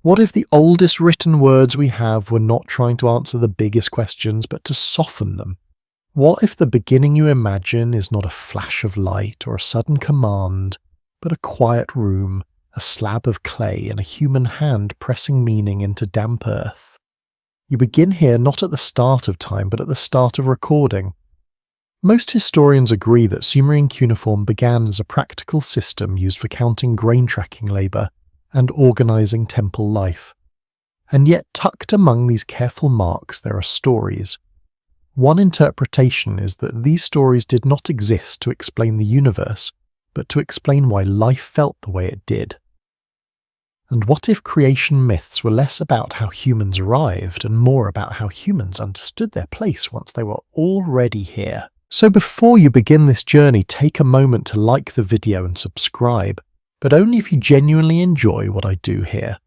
What if the oldest written words we have were not trying to answer the biggest questions, but to soften them? What if the beginning you imagine is not a flash of light or a sudden command, but a quiet room, a slab of clay, and a human hand pressing meaning into damp earth? You begin here not at the start of time, but at the start of recording. Most historians agree that Sumerian cuneiform began as a practical system used for counting grain tracking labour and organising temple life. And yet tucked among these careful marks there are stories. One interpretation is that these stories did not exist to explain the universe, but to explain why life felt the way it did. And what if creation myths were less about how humans arrived and more about how humans understood their place once they were already here? So before you begin this journey, take a moment to like the video and subscribe, but only if you genuinely enjoy what I do here.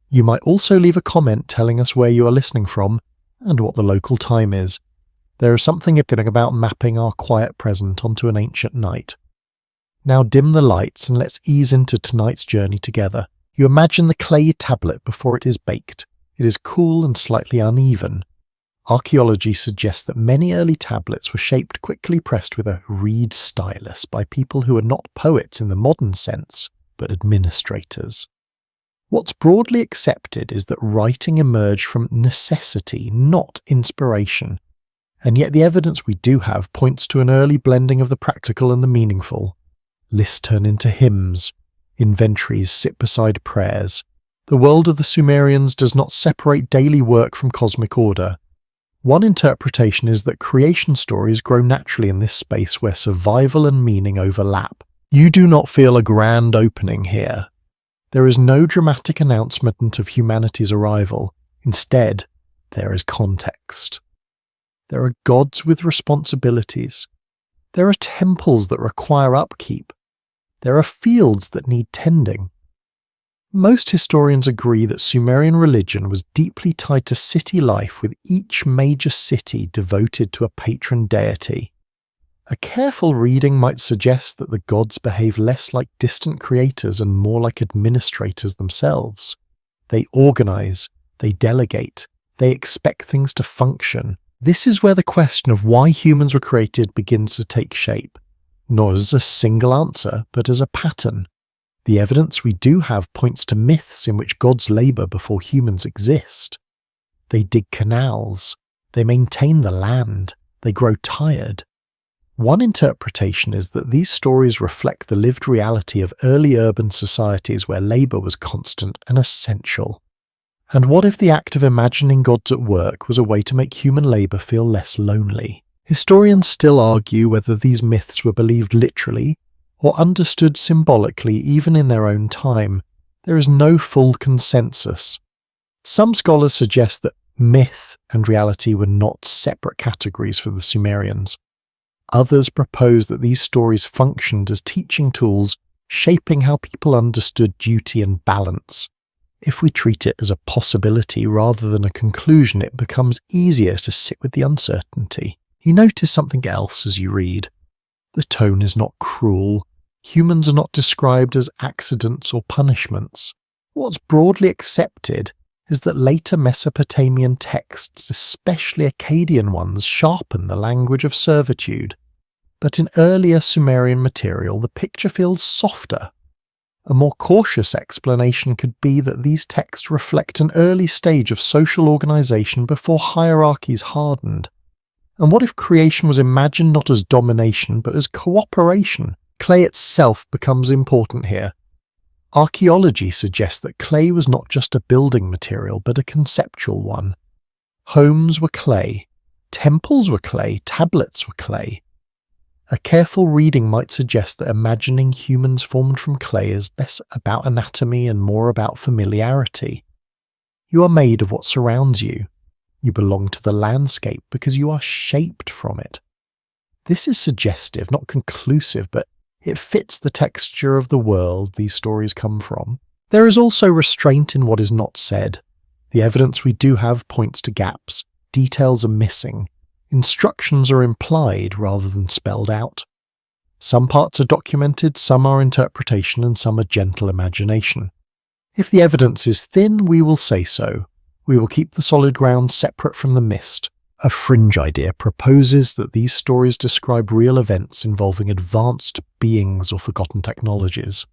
You might also leave a comment telling us where you are listening from and what the local time is. There is something appealing about mapping our quiet present onto an ancient night. Now dim the lights and let's ease into tonight's journey together. You imagine the clay tablet before it is baked. It is cool and slightly uneven. Archaeology suggests that many early tablets were shaped quickly pressed with a reed stylus by people who are not poets in the modern sense, but administrators. What's broadly accepted is that writing emerged from necessity, not inspiration, and yet the evidence we do have points to an early blending of the practical and the meaningful. Lists turn into hymns, inventories sit beside prayers. The world of the Sumerians does not separate daily work from cosmic order. One interpretation is that creation stories grow naturally in this space where survival and meaning overlap. You do not feel a grand opening here. There is no dramatic announcement of humanity's arrival. Instead, there is context. There are gods with responsibilities. There are temples that require upkeep. There are fields that need tending. Most historians agree that Sumerian religion was deeply tied to city life, with each major city devoted to a patron deity. A careful reading might suggest that the gods behave less like distant creators and more like administrators themselves. They organize, they delegate, they expect things to function. This is where the question of why humans were created begins to take shape, not as a single answer, but as a pattern. The evidence we do have points to myths in which gods labour before humans exist. They dig canals, they maintain the land, they grow tired. One interpretation is that these stories reflect the lived reality of early urban societies where labour was constant and essential. And what if the act of imagining gods at work was a way to make human labour feel less lonely? Historians still argue whether these myths were believed literally or understood symbolically even in their own time. There is no full consensus. Some scholars suggest that myth and reality were not separate categories for the Sumerians. Others propose that these stories functioned as teaching tools, shaping how people understood duty and balance. If we treat it as a possibility rather than a conclusion, it becomes easier to sit with the uncertainty. You notice something else as you read. The tone is not cruel. Humans are not described as accidents or punishments. What's broadly accepted is that later Mesopotamian texts, especially Akkadian ones, sharpen the language of servitude. But in earlier Sumerian material, the picture feels softer. A more cautious explanation could be that these texts reflect an early stage of social organization before hierarchies hardened. And what if creation was imagined not as domination but as cooperation? Clay itself becomes important here. Archaeology suggests that clay was not just a building material but a conceptual one. Homes were clay, temples were clay, tablets were clay. A careful reading might suggest that imagining humans formed from clay is less about anatomy and more about familiarity. You are made of what surrounds you. You belong to the landscape because you are shaped from it. This is suggestive, not conclusive, but it fits the texture of the world these stories come from. There is also restraint in what is not said. The evidence we do have points to gaps. Details are missing. Instructions are implied rather than spelled out. Some parts are documented, some are interpretation, and some are gentle imagination. If the evidence is thin, we will say so. We will keep the solid ground separate from the mist. A fringe idea proposes that these stories describe real events involving advanced beings or forgotten technologies.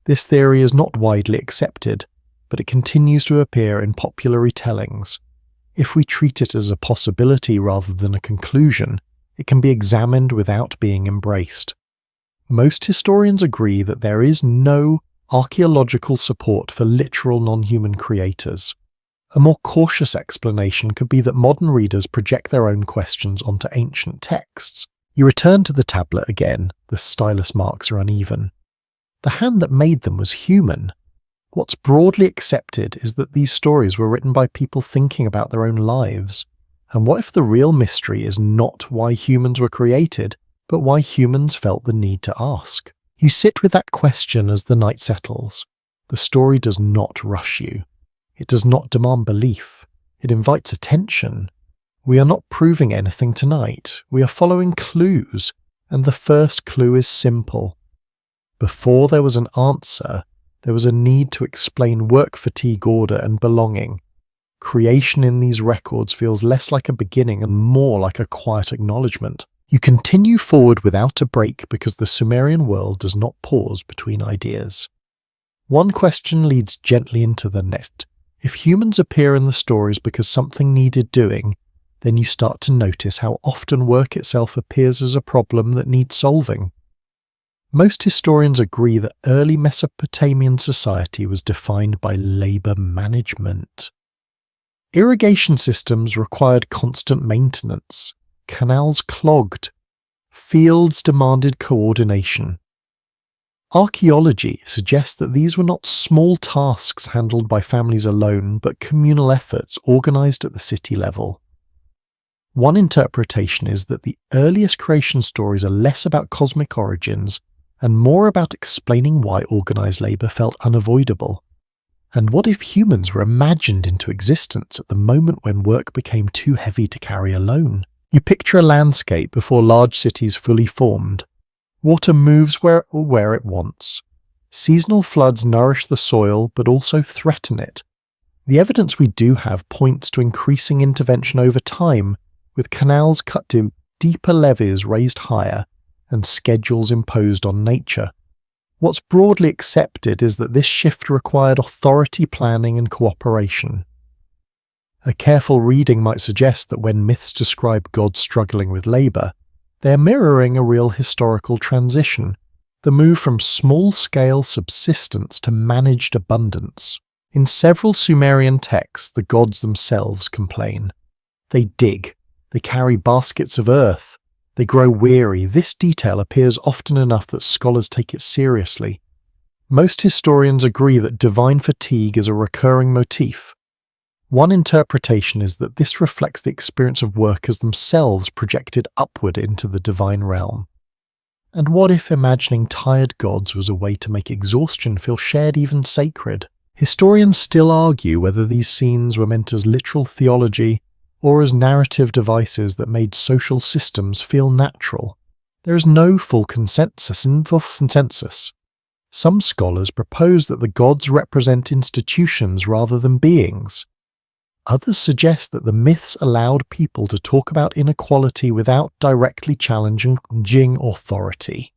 This theory is not widely accepted, but it continues to appear in popular retellings. If we treat it as a possibility rather than a conclusion, it can be examined without being embraced. Most historians agree that there is no archaeological support for literal non-human creators. A more cautious explanation could be that modern readers project their own questions onto ancient texts. You return to the tablet again, the stylus marks are uneven. The hand that made them was human. What's broadly accepted is that these stories were written by people thinking about their own lives. And what if the real mystery is not why humans were created, but why humans felt the need to ask? You sit with that question as the night settles. The story does not rush you. It does not demand belief. It invites attention. We are not proving anything tonight. We are following clues, and the first clue is simple. Before there was an answer, there was a need to explain work fatigue, order, and belonging. Creation in these records feels less like a beginning and more like a quiet acknowledgement. You continue forward without a break because the Sumerian world does not pause between ideas. One question leads gently into the next. If humans appear in the stories because something needed doing, then you start to notice how often work itself appears as a problem that needs solving. Most historians agree that early Mesopotamian society was defined by labor management. Irrigation systems required constant maintenance, canals clogged, fields demanded coordination. Archaeology suggests that these were not small tasks handled by families alone, but communal efforts organized at the city level. One interpretation is that the earliest creation stories are less about cosmic origins and more about explaining why organized labor felt unavoidable. And what if humans were imagined into existence at the moment when work became too heavy to carry alone? You picture a landscape before large cities fully formed. Water moves where it wants. Seasonal floods nourish the soil but also threaten it. The evidence we do have points to increasing intervention over time, with canals cut to deeper levees raised higher and schedules imposed on nature. What's broadly accepted is that this shift required authority, planning, and cooperation. A careful reading might suggest that when myths describe gods struggling with labor, they are mirroring a real historical transition, the move from small-scale subsistence to managed abundance. In several Sumerian texts, the gods themselves complain. They dig, they carry baskets of earth, they grow weary. This detail appears often enough that scholars take it seriously. Most historians agree that divine fatigue is a recurring motif. One interpretation is that this reflects the experience of workers themselves projected upward into the divine realm. And what if imagining tired gods was a way to make exhaustion feel shared, even sacred? Historians still argue whether these scenes were meant as literal theology or as narrative devices that made social systems feel natural. There is no full consensus. Some scholars propose that the gods represent institutions rather than beings. Others suggest that the myths allowed people to talk about inequality without directly challenging authority.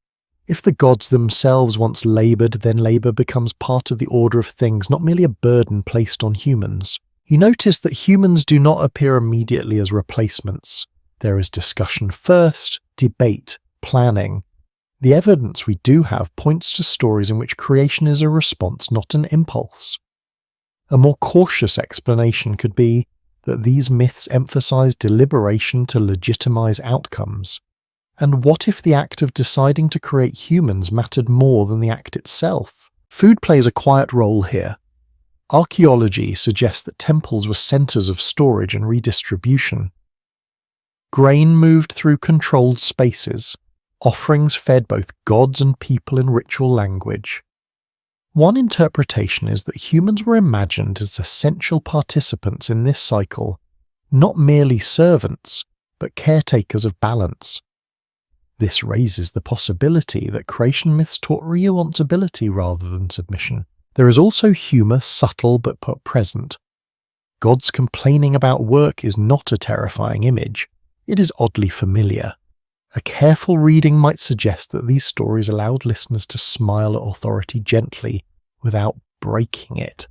If the gods themselves once laboured, then labour becomes part of the order of things, not merely a burden placed on humans. You notice that humans do not appear immediately as replacements. There is discussion first, debate, planning. The evidence we do have points to stories in which creation is a response, not an impulse. A more cautious explanation could be that these myths emphasize deliberation to legitimize outcomes. And what if the act of deciding to create humans mattered more than the act itself? Food plays a quiet role here. Archaeology suggests that temples were centers of storage and redistribution. Grain moved through controlled spaces. Offerings fed both gods and people in ritual language. One interpretation is that humans were imagined as essential participants in this cycle, not merely servants, but caretakers of balance. This raises the possibility that creation myths taught responsibility rather than submission. There is also humour, subtle but present. Gods complaining about work is not a terrifying image, it is oddly familiar. A careful reading might suggest that these stories allowed listeners to smile at authority gently, without breaking it.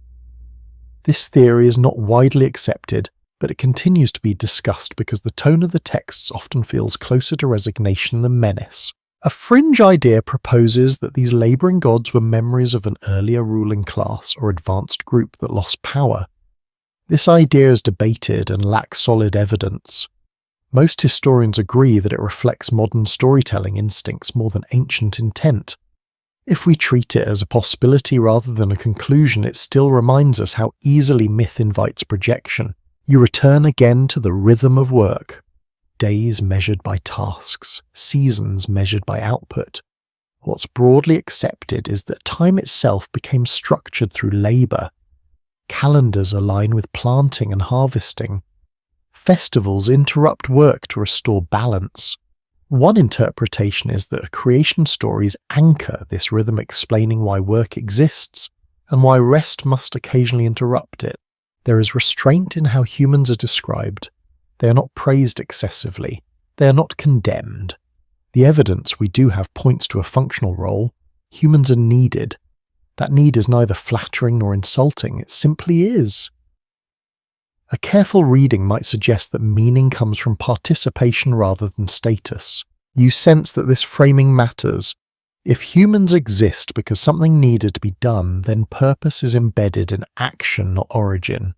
This theory is not widely accepted, but it continues to be discussed because the tone of the texts often feels closer to resignation than menace. A fringe idea proposes that these labouring gods were memories of an earlier ruling class or advanced group that lost power. This idea is debated and lacks solid evidence. Most historians agree that it reflects modern storytelling instincts more than ancient intent. If we treat it as a possibility rather than a conclusion, it still reminds us how easily myth invites projection. You return again to the rhythm of work. Days measured by tasks, seasons measured by output. What's broadly accepted is that time itself became structured through labour. Calendars align with planting and harvesting. Festivals interrupt work to restore balance. One interpretation is that creation stories anchor this rhythm, explaining why work exists and why rest must occasionally interrupt it. There is restraint in how humans are described. They are not praised excessively. They are not condemned. The evidence we do have points to a functional role. Humans are needed. That need is neither flattering nor insulting, it simply is. A careful reading might suggest that meaning comes from participation rather than status. You sense that this framing matters. If humans exist because something needed to be done, then purpose is embedded in action, not origin.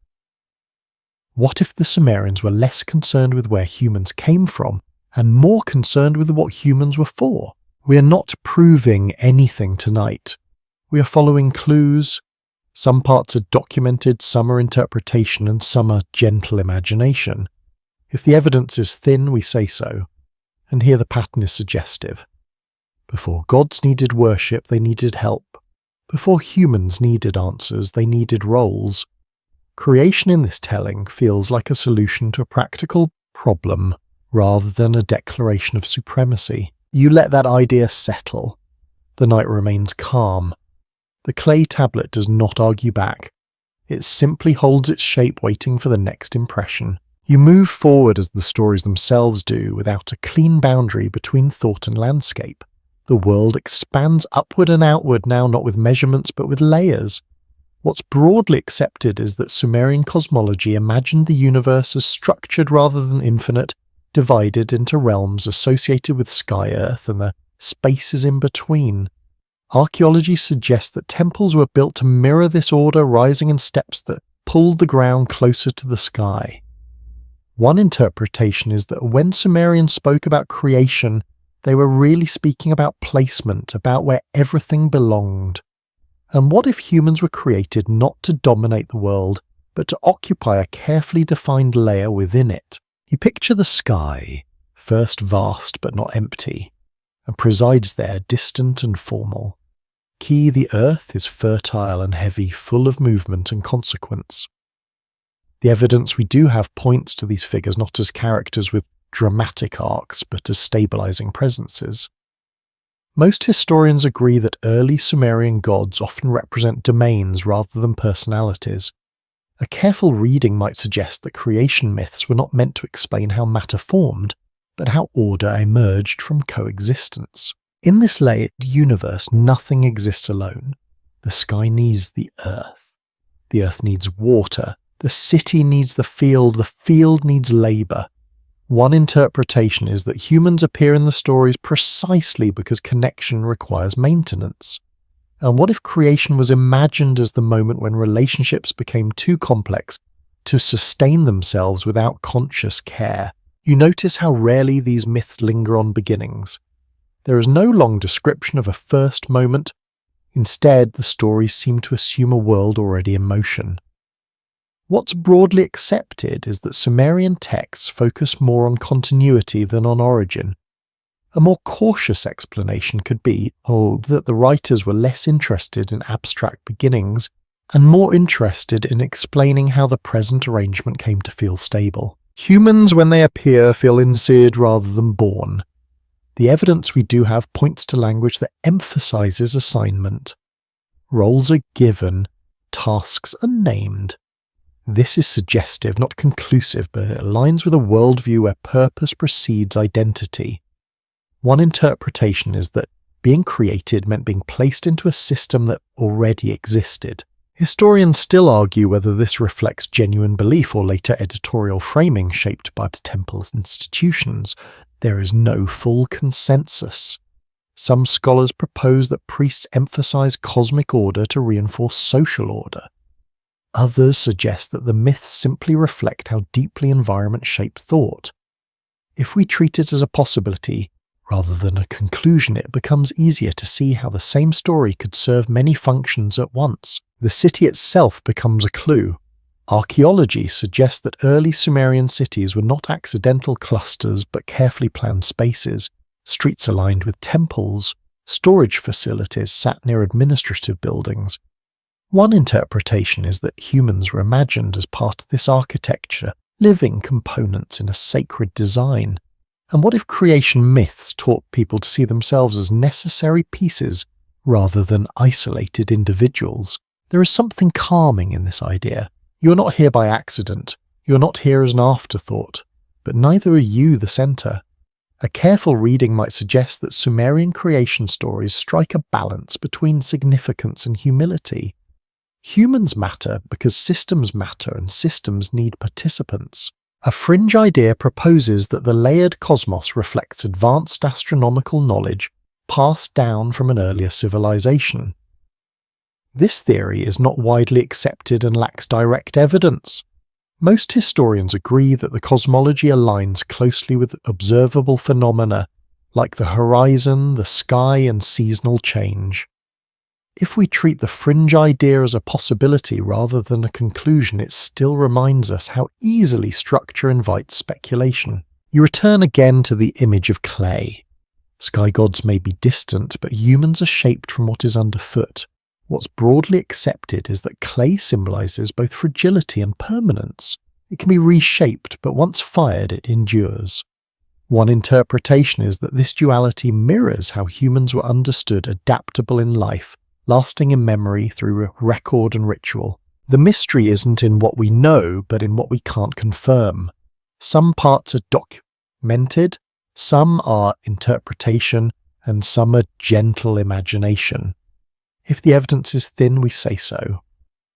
What if the Sumerians were less concerned with where humans came from and more concerned with what humans were for? We are not proving anything tonight. We are following clues. Some parts are documented, some are interpretation, and some are gentle imagination. If the evidence is thin, we say so. And here the pattern is suggestive. Before gods needed worship, they needed help. Before humans needed answers, they needed roles. Creation in this telling feels like a solution to a practical problem rather than a declaration of supremacy. You let that idea settle. The night remains calm. The clay tablet does not argue back. It simply holds its shape, waiting for the next impression. You move forward as the stories themselves do, without a clean boundary between thought and landscape. The world expands upward and outward now, not with measurements but with layers. What's broadly accepted is that Sumerian cosmology imagined the universe as structured rather than infinite, divided into realms associated with sky-earth and the spaces in between. Archaeology suggests that temples were built to mirror this order, rising in steps that pulled the ground closer to the sky. One interpretation is that when Sumerians spoke about creation, they were really speaking about placement, about where everything belonged. And what if humans were created not to dominate the world, but to occupy a carefully defined layer within it? You picture the sky, first vast but not empty, and presides there, distant and formal. The earth is fertile and heavy, full of movement and consequence. The evidence we do have points to these figures not as characters with dramatic arcs, but as stabilizing presences. Most historians agree that early Sumerian gods often represent domains rather than personalities. A careful reading might suggest that creation myths were not meant to explain how matter formed, but how order emerged from coexistence. In this layered universe, nothing exists alone. The sky needs the earth needs water, the city needs the field needs labour. One interpretation is that humans appear in the stories precisely because connection requires maintenance. And what if creation was imagined as the moment when relationships became too complex to sustain themselves without conscious care? You notice how rarely these myths linger on beginnings. There is no long description of a first moment. Instead, the stories seem to assume a world already in motion. What's broadly accepted is that Sumerian texts focus more on continuity than on origin. A more cautious explanation could be that the writers were less interested in abstract beginnings and more interested in explaining how the present arrangement came to feel stable. Humans, when they appear, feel inseared rather than born. The evidence we do have points to language that emphasizes assignment. Roles are given, tasks are named. This is suggestive, not conclusive, but it aligns with a worldview where purpose precedes identity. One interpretation is that being created meant being placed into a system that already existed. Historians still argue whether this reflects genuine belief or later editorial framing shaped by the temple's institutions. There is no full consensus. Some scholars propose that priests emphasize cosmic order to reinforce social order. Others suggest that the myths simply reflect how deeply environment shaped thought. If we treat it as a possibility, rather than a conclusion, it becomes easier to see how the same story could serve many functions at once. The city itself becomes a clue. Archaeology suggests that early Sumerian cities were not accidental clusters but carefully planned spaces, streets aligned with temples, storage facilities sat near administrative buildings. One interpretation is that humans were imagined as part of this architecture, living components in a sacred design. And what if creation myths taught people to see themselves as necessary pieces rather than isolated individuals? There is something calming in this idea. You are not here by accident. You are not here as an afterthought. But neither are you the centre. A careful reading might suggest that Sumerian creation stories strike a balance between significance and humility. Humans matter because systems matter and systems need participants. A fringe idea proposes that the layered cosmos reflects advanced astronomical knowledge passed down from an earlier civilization. This theory is not widely accepted and lacks direct evidence. Most historians agree that the cosmology aligns closely with observable phenomena like the horizon, the sky, and seasonal change. If we treat the fringe idea as a possibility rather than a conclusion, it still reminds us how easily structure invites speculation. You return again to the image of clay. Sky gods may be distant, but humans are shaped from what is underfoot. What's broadly accepted is that clay symbolizes both fragility and permanence. It can be reshaped, but once fired, it endures. One interpretation is that this duality mirrors how humans were understood adaptable in life, lasting in memory through record and ritual. The mystery isn't in what we know, but in what we can't confirm. Some parts are documented, some are interpretation, and some are gentle imagination. If the evidence is thin, we say so.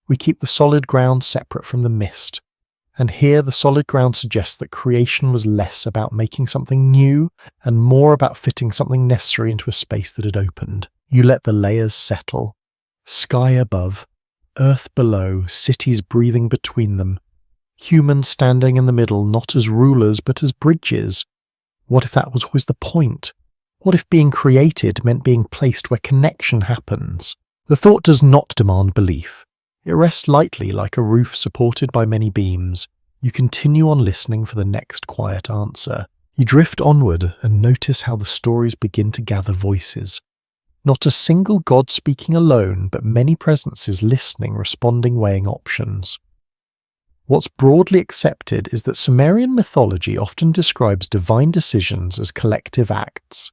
We keep the solid ground separate from the mist. And here the solid ground suggests that creation was less about making something new and more about fitting something necessary into a space that had opened. You let the layers settle. Sky above, earth below, cities breathing between them. Humans standing in the middle, not as rulers but as bridges. What if that was always the point? What if being created meant being placed where connection happens? The thought does not demand belief. It rests lightly like a roof supported by many beams. You continue on listening for the next quiet answer. You drift onward and notice how the stories begin to gather voices. Not a single god speaking alone, but many presences listening, responding, weighing options. What's broadly accepted is that Sumerian mythology often describes divine decisions as collective acts.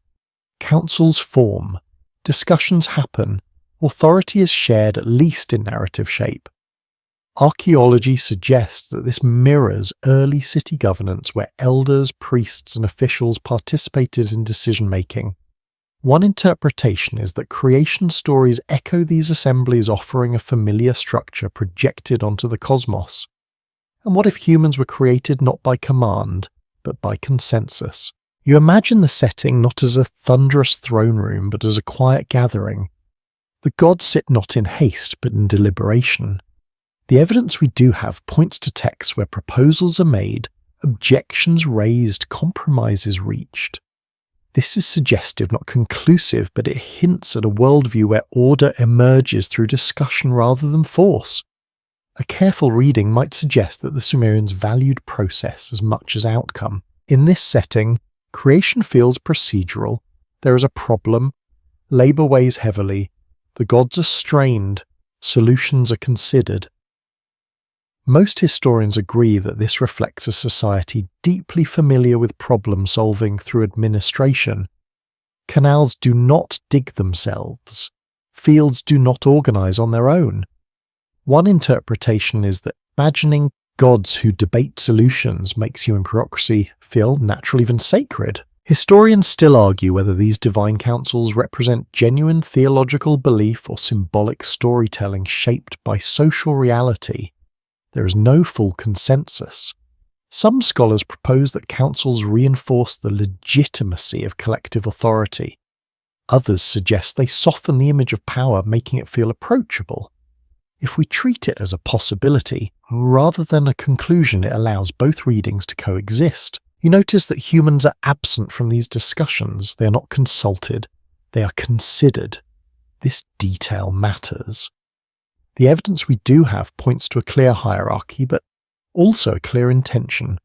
Councils form, discussions happen, authority is shared at least in narrative shape. Archaeology suggests that this mirrors early city governance where elders, priests, and officials participated in decision-making. One interpretation is that creation stories echo these assemblies, offering a familiar structure projected onto the cosmos. And what if humans were created not by command, but by consensus? You imagine the setting not as a thunderous throne room, but as a quiet gathering. The gods sit not in haste, but in deliberation. The evidence we do have points to texts where proposals are made, objections raised, compromises reached. This is suggestive, not conclusive, but it hints at a worldview where order emerges through discussion rather than force. A careful reading might suggest that the Sumerians valued process as much as outcome. In this setting, creation feels procedural. There is a problem. Labour weighs heavily. The gods are strained. Solutions are considered. Most historians agree that this reflects a society deeply familiar with problem solving through administration. Canals do not dig themselves. Fields do not organize on their own. One interpretation is that imagining gods who debate solutions makes human bureaucracy feel natural, even sacred. Historians still argue whether these divine councils represent genuine theological belief or symbolic storytelling shaped by social reality. There is no full consensus. Some scholars propose that councils reinforce the legitimacy of collective authority. Others suggest they soften the image of power, making it feel approachable. If we treat it as a possibility, rather than a conclusion, it allows both readings to coexist. You notice that humans are absent from these discussions. They are not consulted. They are considered. This detail matters. The evidence we do have points to a clear hierarchy, but also a clear intention.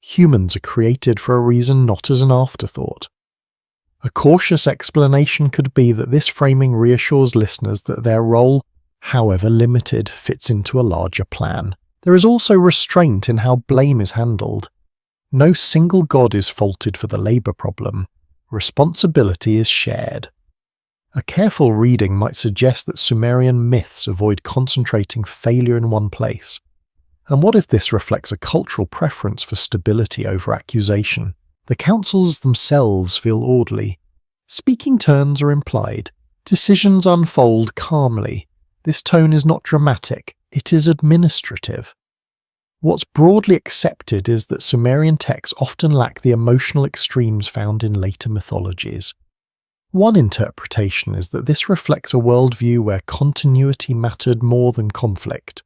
Humans are created for a reason, not as an afterthought. A cautious explanation could be that this framing reassures listeners that their role, however limited, fits into a larger plan. There is also restraint in how blame is handled. No single god is faulted for the labour problem. Responsibility is shared. A careful reading might suggest that Sumerian myths avoid concentrating failure in one place. And what if this reflects a cultural preference for stability over accusation? The councils themselves feel orderly. Speaking turns are implied. Decisions unfold calmly. This tone is not dramatic, it is administrative. What's broadly accepted is that Sumerian texts often lack the emotional extremes found in later mythologies. One interpretation is that this reflects a worldview where continuity mattered more than conflict.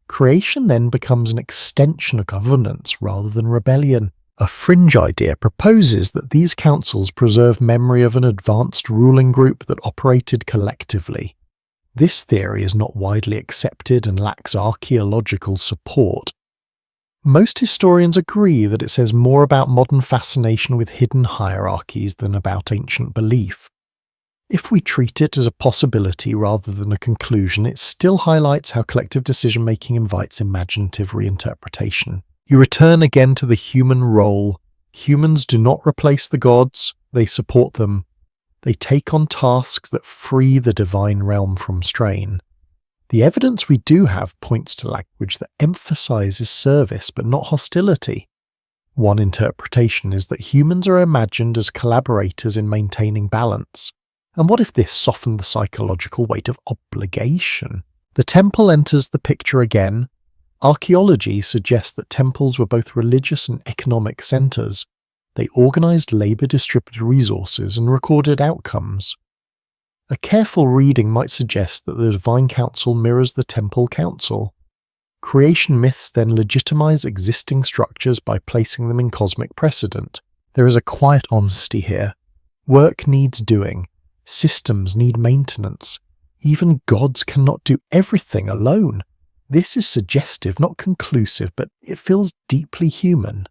Creation then becomes an extension of governance rather than rebellion. A fringe idea proposes that these councils preserve memory of an advanced ruling group that operated collectively. This theory is not widely accepted and lacks archaeological support. Most historians agree that it says more about modern fascination with hidden hierarchies than about ancient belief. If we treat it as a possibility rather than a conclusion, it still highlights how collective decision-making invites imaginative reinterpretation. You return again to the human role. Humans do not replace the gods, they support them. They take on tasks that free the divine realm from strain. The evidence we do have points to language that emphasizes service but not hostility. One interpretation is that humans are imagined as collaborators in maintaining balance. And what if this softened the psychological weight of obligation? The temple enters the picture again. Archaeology suggests that temples were both religious and economic centers. They organized labor, distributed resources, and recorded outcomes. A careful reading might suggest that the divine council mirrors the temple council. Creation myths then legitimize existing structures by placing them in cosmic precedent. There is a quiet honesty here. Work needs doing. Systems need maintenance. Even gods cannot do everything alone. This is suggestive, not conclusive, but it feels deeply human.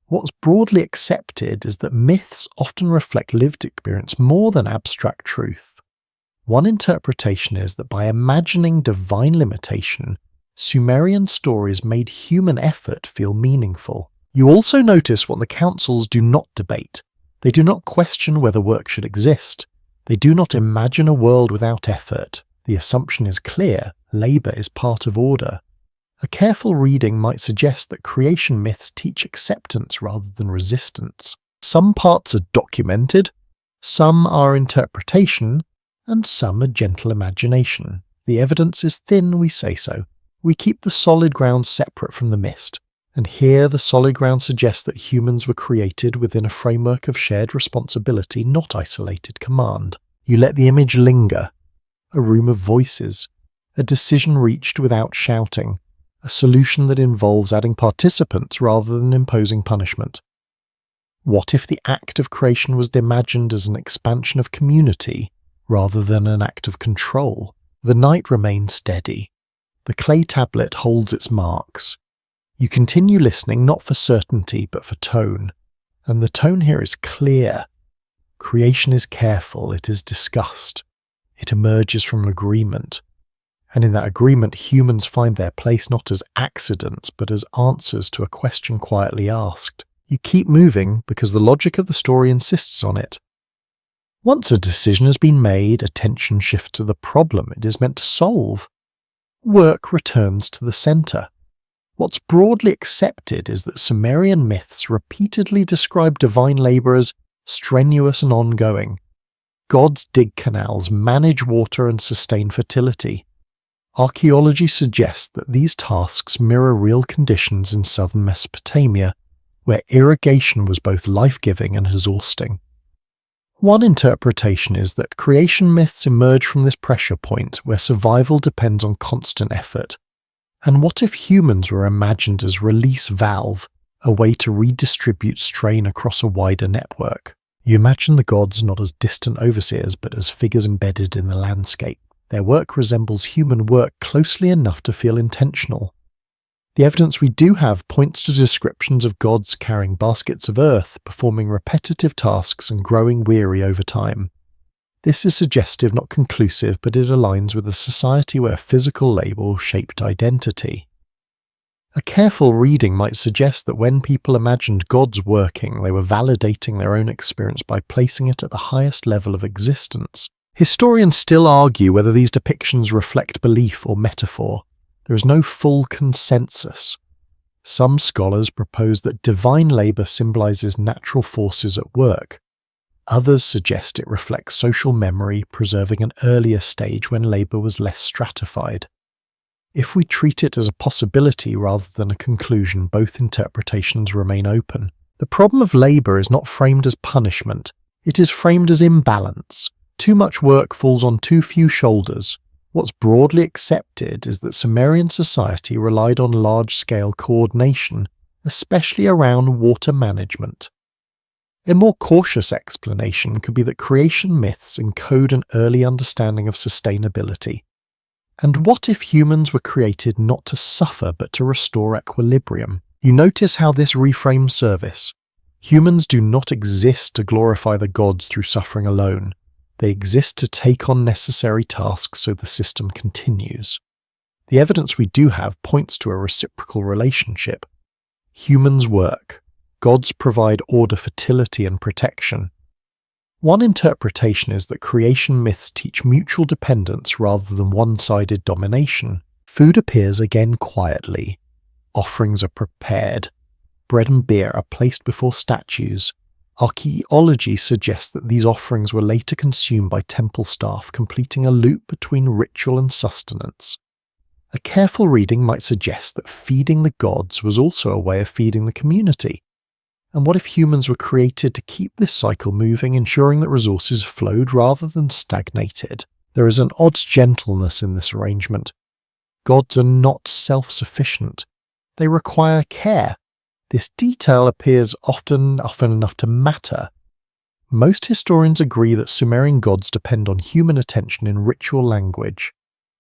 What's broadly accepted is that myths often reflect lived experience more than abstract truth. One interpretation is that by imagining divine limitation, Sumerian stories made human effort feel meaningful. You also notice what the councils do not debate. They do not question whether work should exist. They do not imagine a world without effort. The assumption is clear: labour is part of order. A careful reading might suggest that creation myths teach acceptance rather than resistance. Some parts are documented, some are interpretation, and some are gentle imagination. The evidence is thin, we say so. We keep the solid ground separate from the mist. And here the solid ground suggests that humans were created within a framework of shared responsibility, not isolated command. You let the image linger. A room of voices. A decision reached without shouting. A solution that involves adding participants rather than imposing punishment. What if the act of creation was imagined as an expansion of community rather than an act of control? The night remains steady. The clay tablet holds its marks. You continue listening not for certainty but for tone. And the tone here is clear. Creation is careful, it is discussed. It emerges from an agreement. And in that agreement, humans find their place not as accidents, but as answers to a question quietly asked. You keep moving because the logic of the story insists on it. Once a decision has been made, attention shifts to the problem it is meant to solve. Work returns to the centre. What's broadly accepted is that Sumerian myths repeatedly describe divine labour as strenuous and ongoing. Gods dig canals, manage water and sustain fertility. Archaeology suggests that these tasks mirror real conditions in southern Mesopotamia, where irrigation was both life-giving and exhausting. One interpretation is that creation myths emerge from this pressure point where survival depends on constant effort. And what if humans were imagined as release valve, a way to redistribute strain across a wider network? You imagine the gods not as distant overseers but as figures embedded in the landscape. Their work resembles human work closely enough to feel intentional. The evidence we do have points to descriptions of gods carrying baskets of earth, performing repetitive tasks and growing weary over time. This is suggestive, not conclusive, but it aligns with a society where physical labour shaped identity. A careful reading might suggest that when people imagined gods working, they were validating their own experience by placing it at the highest level of existence. Historians still argue whether these depictions reflect belief or metaphor. There is no full consensus. Some scholars propose that divine labour symbolises natural forces at work. Others suggest it reflects social memory, preserving an earlier stage when labour was less stratified. If we treat it as a possibility rather than a conclusion, both interpretations remain open. The problem of labour is not framed as punishment, it is framed as imbalance. Too much work falls on too few shoulders. What's broadly accepted is that Sumerian society relied on large-scale coordination, especially around water management. A more cautious explanation could be that creation myths encode an early understanding of sustainability. And what if humans were created not to suffer but to restore equilibrium? You notice how this reframes service. Humans do not exist to glorify the gods through suffering alone. They exist to take on necessary tasks so the system continues. The evidence we do have points to a reciprocal relationship. Humans work. Gods provide order, fertility, and protection. One interpretation is that creation myths teach mutual dependence rather than one-sided domination. Food appears again quietly. Offerings are prepared. Bread and beer are placed before statues. Archaeology suggests that these offerings were later consumed by temple staff, completing a loop between ritual and sustenance. A careful reading might suggest that feeding the gods was also a way of feeding the community. And what if humans were created to keep this cycle moving, ensuring that resources flowed rather than stagnated? There is an odd gentleness in this arrangement. Gods are not self-sufficient. They require care. This detail appears often enough to matter. Most historians agree that Sumerian gods depend on human attention in ritual language.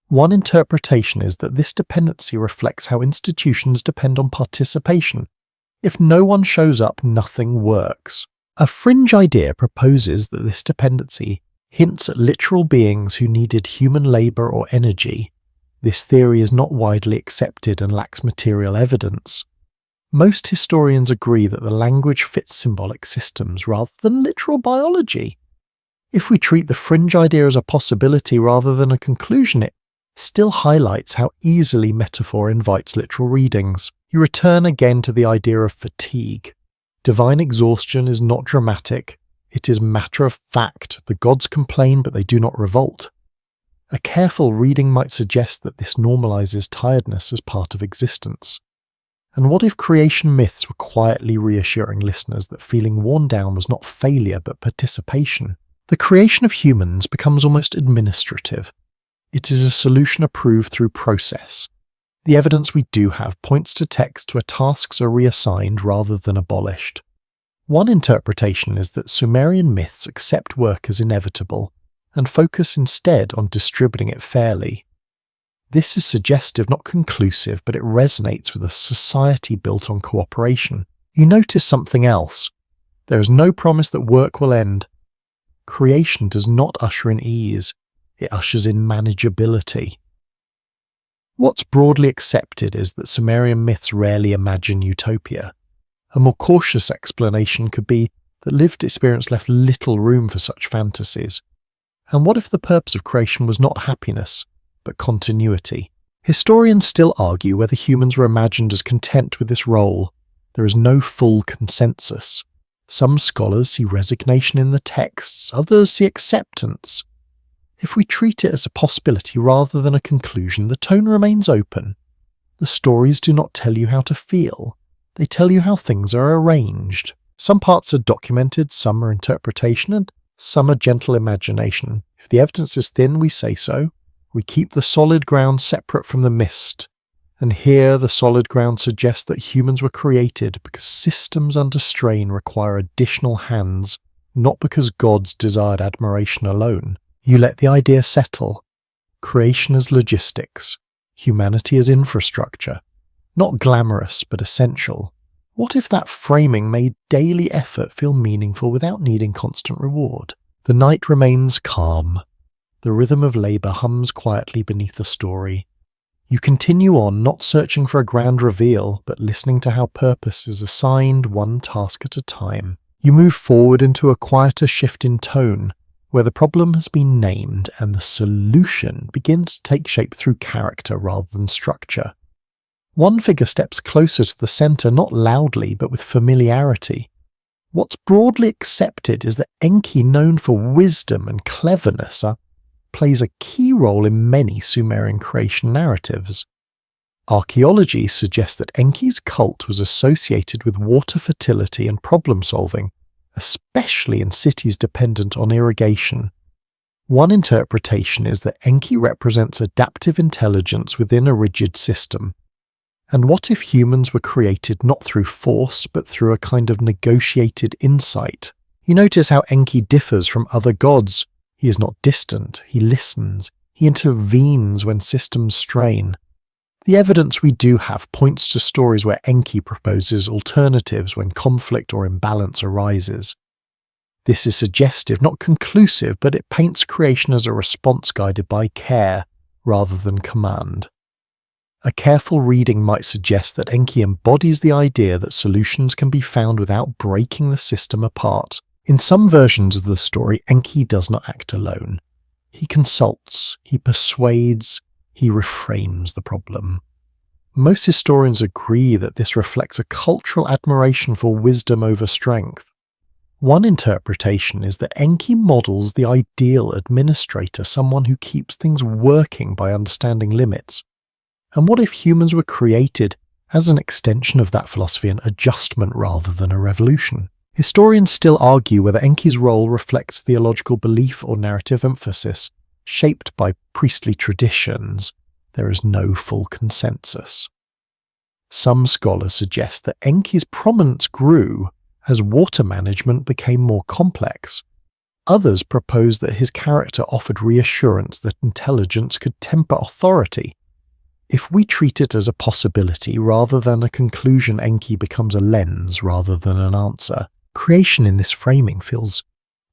One interpretation is that this dependency reflects how institutions depend on participation. If no one shows up, nothing works. A fringe idea proposes that this dependency hints at literal beings who needed human labour or energy. This theory is not widely accepted and lacks material evidence. Most historians agree that the language fits symbolic systems rather than literal biology. If we treat the fringe idea as a possibility rather than a conclusion, it still highlights how easily metaphor invites literal readings. You return again to the idea of fatigue. Divine exhaustion is not dramatic, it is matter of fact. The gods complain, but they do not revolt. A careful reading might suggest that this normalizes tiredness as part of existence. And what if creation myths were quietly reassuring listeners that feeling worn down was not failure but participation? The creation of humans becomes almost administrative. It is a solution approved through process. The evidence we do have points to texts where tasks are reassigned rather than abolished. One interpretation is that Sumerian myths accept work as inevitable and focus instead on distributing it fairly. This is suggestive, not conclusive, but it resonates with a society built on cooperation. You notice something else. There is no promise that work will end. Creation does not usher in ease, it ushers in manageability. What's broadly accepted is that Sumerian myths rarely imagine utopia. A more cautious explanation could be that lived experience left little room for such fantasies. And what if the purpose of creation was not happiness, but continuity? Historians still argue whether humans were imagined as content with this role. There is no full consensus. Some scholars see resignation in the texts, others see acceptance. If we treat it as a possibility rather than a conclusion, the tone remains open. The stories do not tell you how to feel. They tell you how things are arranged. Some parts are documented, some are interpretation, and some are gentle imagination. If the evidence is thin, we say so. We keep the solid ground separate from the mist. And here the solid ground suggests that humans were created because systems under strain require additional hands, not because gods desired admiration alone. You let the idea settle. Creation as logistics. Humanity as infrastructure. Not glamorous, but essential. What if that framing made daily effort feel meaningful without needing constant reward? The night remains calm. The rhythm of labour hums quietly beneath the story. You continue on, not searching for a grand reveal, but listening to how purpose is assigned one task at a time. You move forward into a quieter shift in tone, where the problem has been named and the solution begins to take shape through character rather than structure. One figure steps closer to the centre, not loudly, but with familiarity. What's broadly accepted is that Enki, known for wisdom and cleverness, plays a key role in many Sumerian creation narratives. Archaeology suggests that Enki's cult was associated with water fertility and problem-solving, especially in cities dependent on irrigation. One interpretation is that Enki represents adaptive intelligence within a rigid system. And what if humans were created not through force, but through a kind of negotiated insight? You notice how Enki differs from other gods. He is not distant, he listens, he intervenes when systems strain. The evidence we do have points to stories where Enki proposes alternatives when conflict or imbalance arises. This is suggestive, not conclusive, but it paints creation as a response guided by care rather than command. A careful reading might suggest that Enki embodies the idea that solutions can be found without breaking the system apart. In some versions of the story, Enki does not act alone. He consults, he persuades, he reframes the problem. Most historians agree that this reflects a cultural admiration for wisdom over strength. One interpretation is that Enki models the ideal administrator, someone who keeps things working by understanding limits. And what if humans were created as an extension of that philosophy, an adjustment rather than a revolution? Historians still argue whether Enki's role reflects theological belief or narrative emphasis. Shaped by priestly traditions, there is no full consensus. Some scholars suggest that Enki's prominence grew as water management became more complex. Others propose that his character offered reassurance that intelligence could temper authority. If we treat it as a possibility rather than a conclusion, Enki becomes a lens rather than an answer. Creation in this framing feels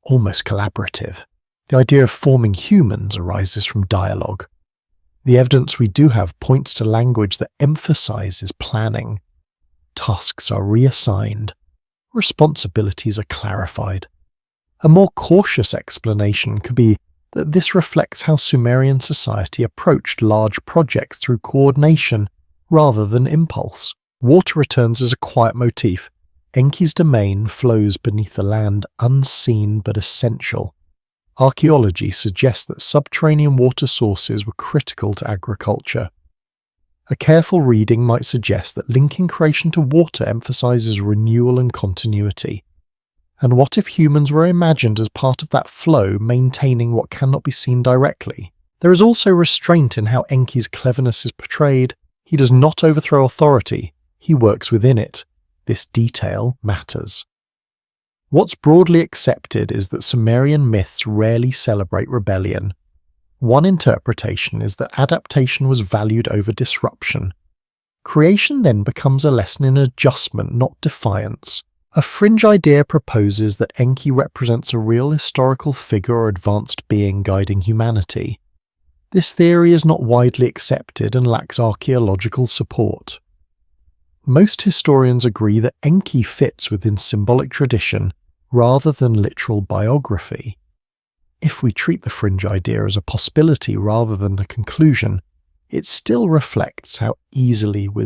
almost collaborative. The idea of forming humans arises from dialogue. The evidence we do have points to language that emphasizes planning. Tasks are reassigned. Responsibilities are clarified. A more cautious explanation could be that this reflects how Sumerian society approached large projects through coordination rather than impulse. Water returns as a quiet motif. Enki's domain flows beneath the land, unseen but essential. Archaeology suggests that subterranean water sources were critical to agriculture. A careful reading might suggest that linking creation to water emphasizes renewal and continuity. And what if humans were imagined as part of that flow, maintaining what cannot be seen directly? There is also restraint in how Enki's cleverness is portrayed. He does not overthrow authority, he works within it. This detail matters. What's broadly accepted is that Sumerian myths rarely celebrate rebellion. One interpretation is that adaptation was valued over disruption. Creation then becomes a lesson in adjustment, not defiance. A fringe idea proposes that Enki represents a real historical figure or advanced being guiding humanity. This theory is not widely accepted and lacks archaeological support. Most historians agree that Enki fits within symbolic tradition rather than literal biography. If we treat the fringe idea as a possibility rather than a conclusion, it still reflects how easily we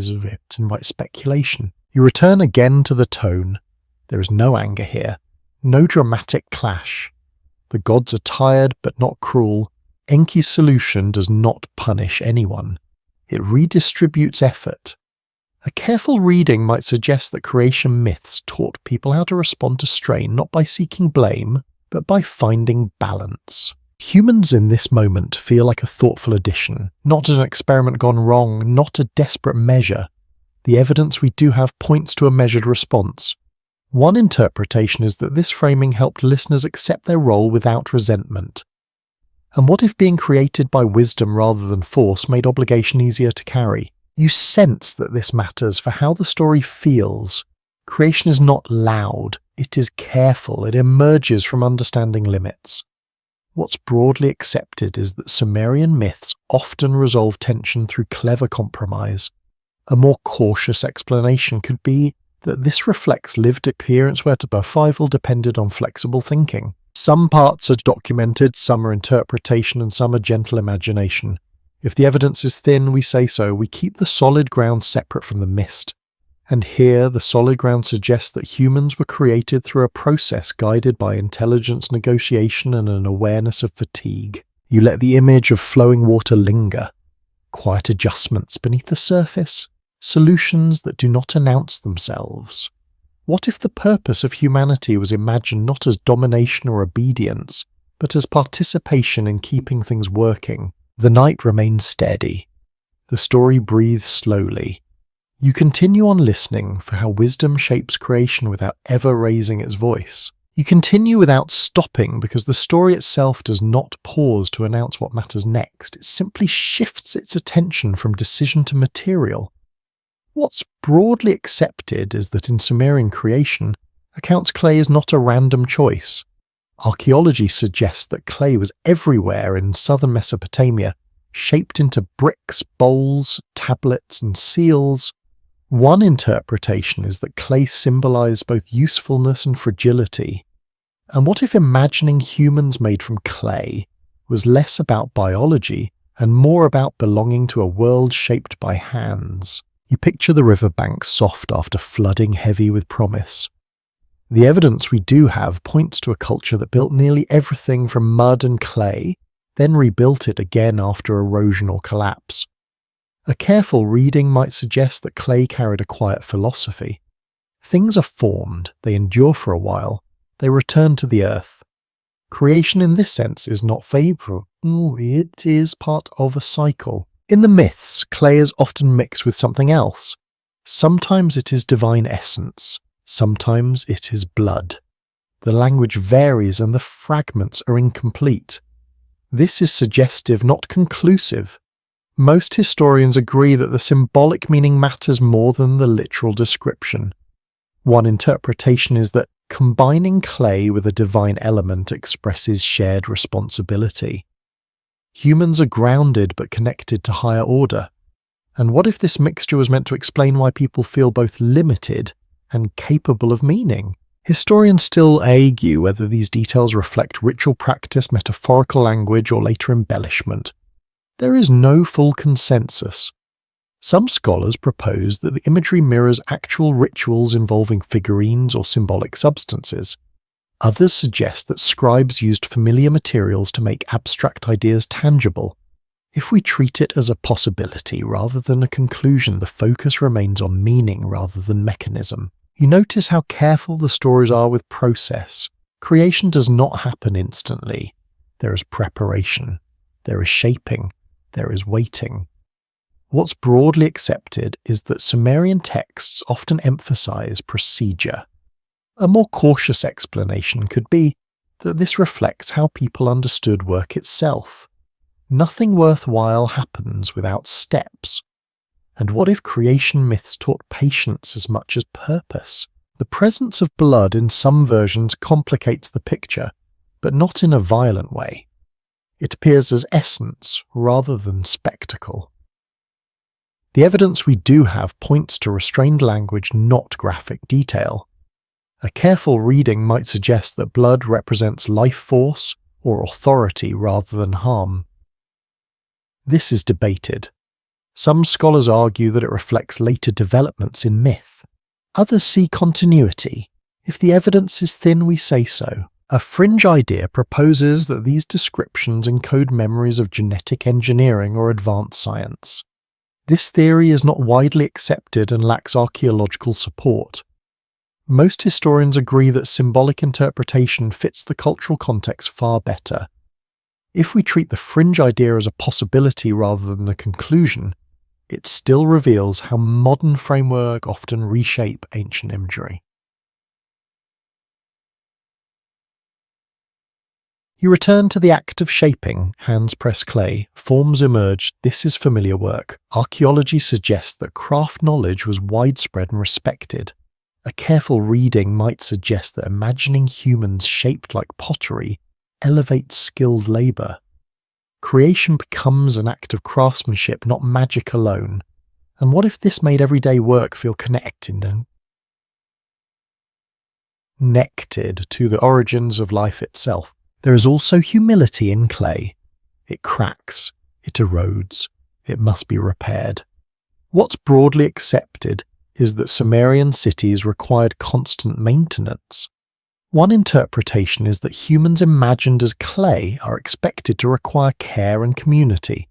invite speculation. You return again to the tone. There is no anger here, no dramatic clash. The gods are tired but not cruel. Enki's solution does not punish anyone. It redistributes effort. A careful reading might suggest that creation myths taught people how to respond to strain not by seeking blame, but by finding balance. Humans in this moment feel like a thoughtful addition, not an experiment gone wrong, not a desperate measure. The evidence we do have points to a measured response. One interpretation is that this framing helped listeners accept their role without resentment. And what if being created by wisdom rather than force made obligation easier to carry? You sense that this matters for how the story feels. Creation is not loud, it is careful, it emerges from understanding limits. What's broadly accepted is that Sumerian myths often resolve tension through clever compromise. A more cautious explanation could be that this reflects lived experience where survival depended on flexible thinking. Some parts are documented, some are interpretation, and some are gentle imagination. If the evidence is thin, we say so. We keep the solid ground separate from the mist. And here, the solid ground suggests that humans were created through a process guided by intelligence, negotiation, and an awareness of fatigue. You let the image of flowing water linger. Quiet adjustments beneath the surface. Solutions that do not announce themselves. What if the purpose of humanity was imagined not as domination or obedience, but as participation in keeping things working? The night remains steady. The story breathes slowly. You continue on listening for how wisdom shapes creation without ever raising its voice. You continue without stopping because the story itself does not pause to announce what matters next. It simply shifts its attention from decision to material. What's broadly accepted is that in Sumerian creation, accounts clay is not a random choice. Archaeology suggests that clay was everywhere in southern Mesopotamia, shaped into bricks, bowls, tablets, and seals. One interpretation is that clay symbolized both usefulness and fragility. And what if imagining humans made from clay was less about biology and more about belonging to a world shaped by hands? You picture the riverbanks soft after flooding, heavy with promise. The evidence we do have points to a culture that built nearly everything from mud and clay, then rebuilt it again after erosion or collapse. A careful reading might suggest that clay carried a quiet philosophy. Things are formed, they endure for a while, they return to the earth. Creation in this sense is not favourable, it is part of a cycle. In the myths, clay is often mixed with something else. Sometimes it is divine essence, sometimes it is blood. The language varies and the fragments are incomplete. This is suggestive, not conclusive. Most historians agree that the symbolic meaning matters more than the literal description. One interpretation is that combining clay with a divine element expresses shared responsibility. Humans are grounded but connected to higher order. And what if this mixture was meant to explain why people feel both limited and capable of meaning? Historians still argue whether these details reflect ritual practice, metaphorical language, or later embellishment. There is no full consensus. Some scholars propose that the imagery mirrors actual rituals involving figurines or symbolic substances. Others suggest that scribes used familiar materials to make abstract ideas tangible. If we treat it as a possibility rather than a conclusion, the focus remains on meaning rather than mechanism. You notice how careful the stories are with process. Creation does not happen instantly. There is preparation. There is shaping. There is waiting. What's broadly accepted is that Sumerian texts often emphasize procedure. A more cautious explanation could be that this reflects how people understood work itself. Nothing worthwhile happens without steps. And what if creation myths taught patience as much as purpose? The presence of blood in some versions complicates the picture, but not in a violent way. It appears as essence rather than spectacle. The evidence we do have points to restrained language, not graphic detail. A careful reading might suggest that blood represents life force or authority rather than harm. This is debated. Some scholars argue that it reflects later developments in myth. Others see continuity. If the evidence is thin, we say so. A fringe idea proposes that these descriptions encode memories of genetic engineering or advanced science. This theory is not widely accepted and lacks archaeological support. Most historians agree that symbolic interpretation fits the cultural context far better. If we treat the fringe idea as a possibility rather than a conclusion, it still reveals how modern frameworks often reshape ancient imagery. You return to the act of shaping, hands press clay, forms emerge, this is familiar work. Archaeology suggests that craft knowledge was widespread and respected. A careful reading might suggest that imagining humans shaped like pottery elevates skilled labour. Creation becomes an act of craftsmanship, not magic alone. And what if this made everyday work feel connected to the origins of life itself? There is also humility in clay. It cracks, it erodes, it must be repaired. What's broadly accepted is that Sumerian cities required constant maintenance. One interpretation is that humans imagined as clay are expected to require care and community.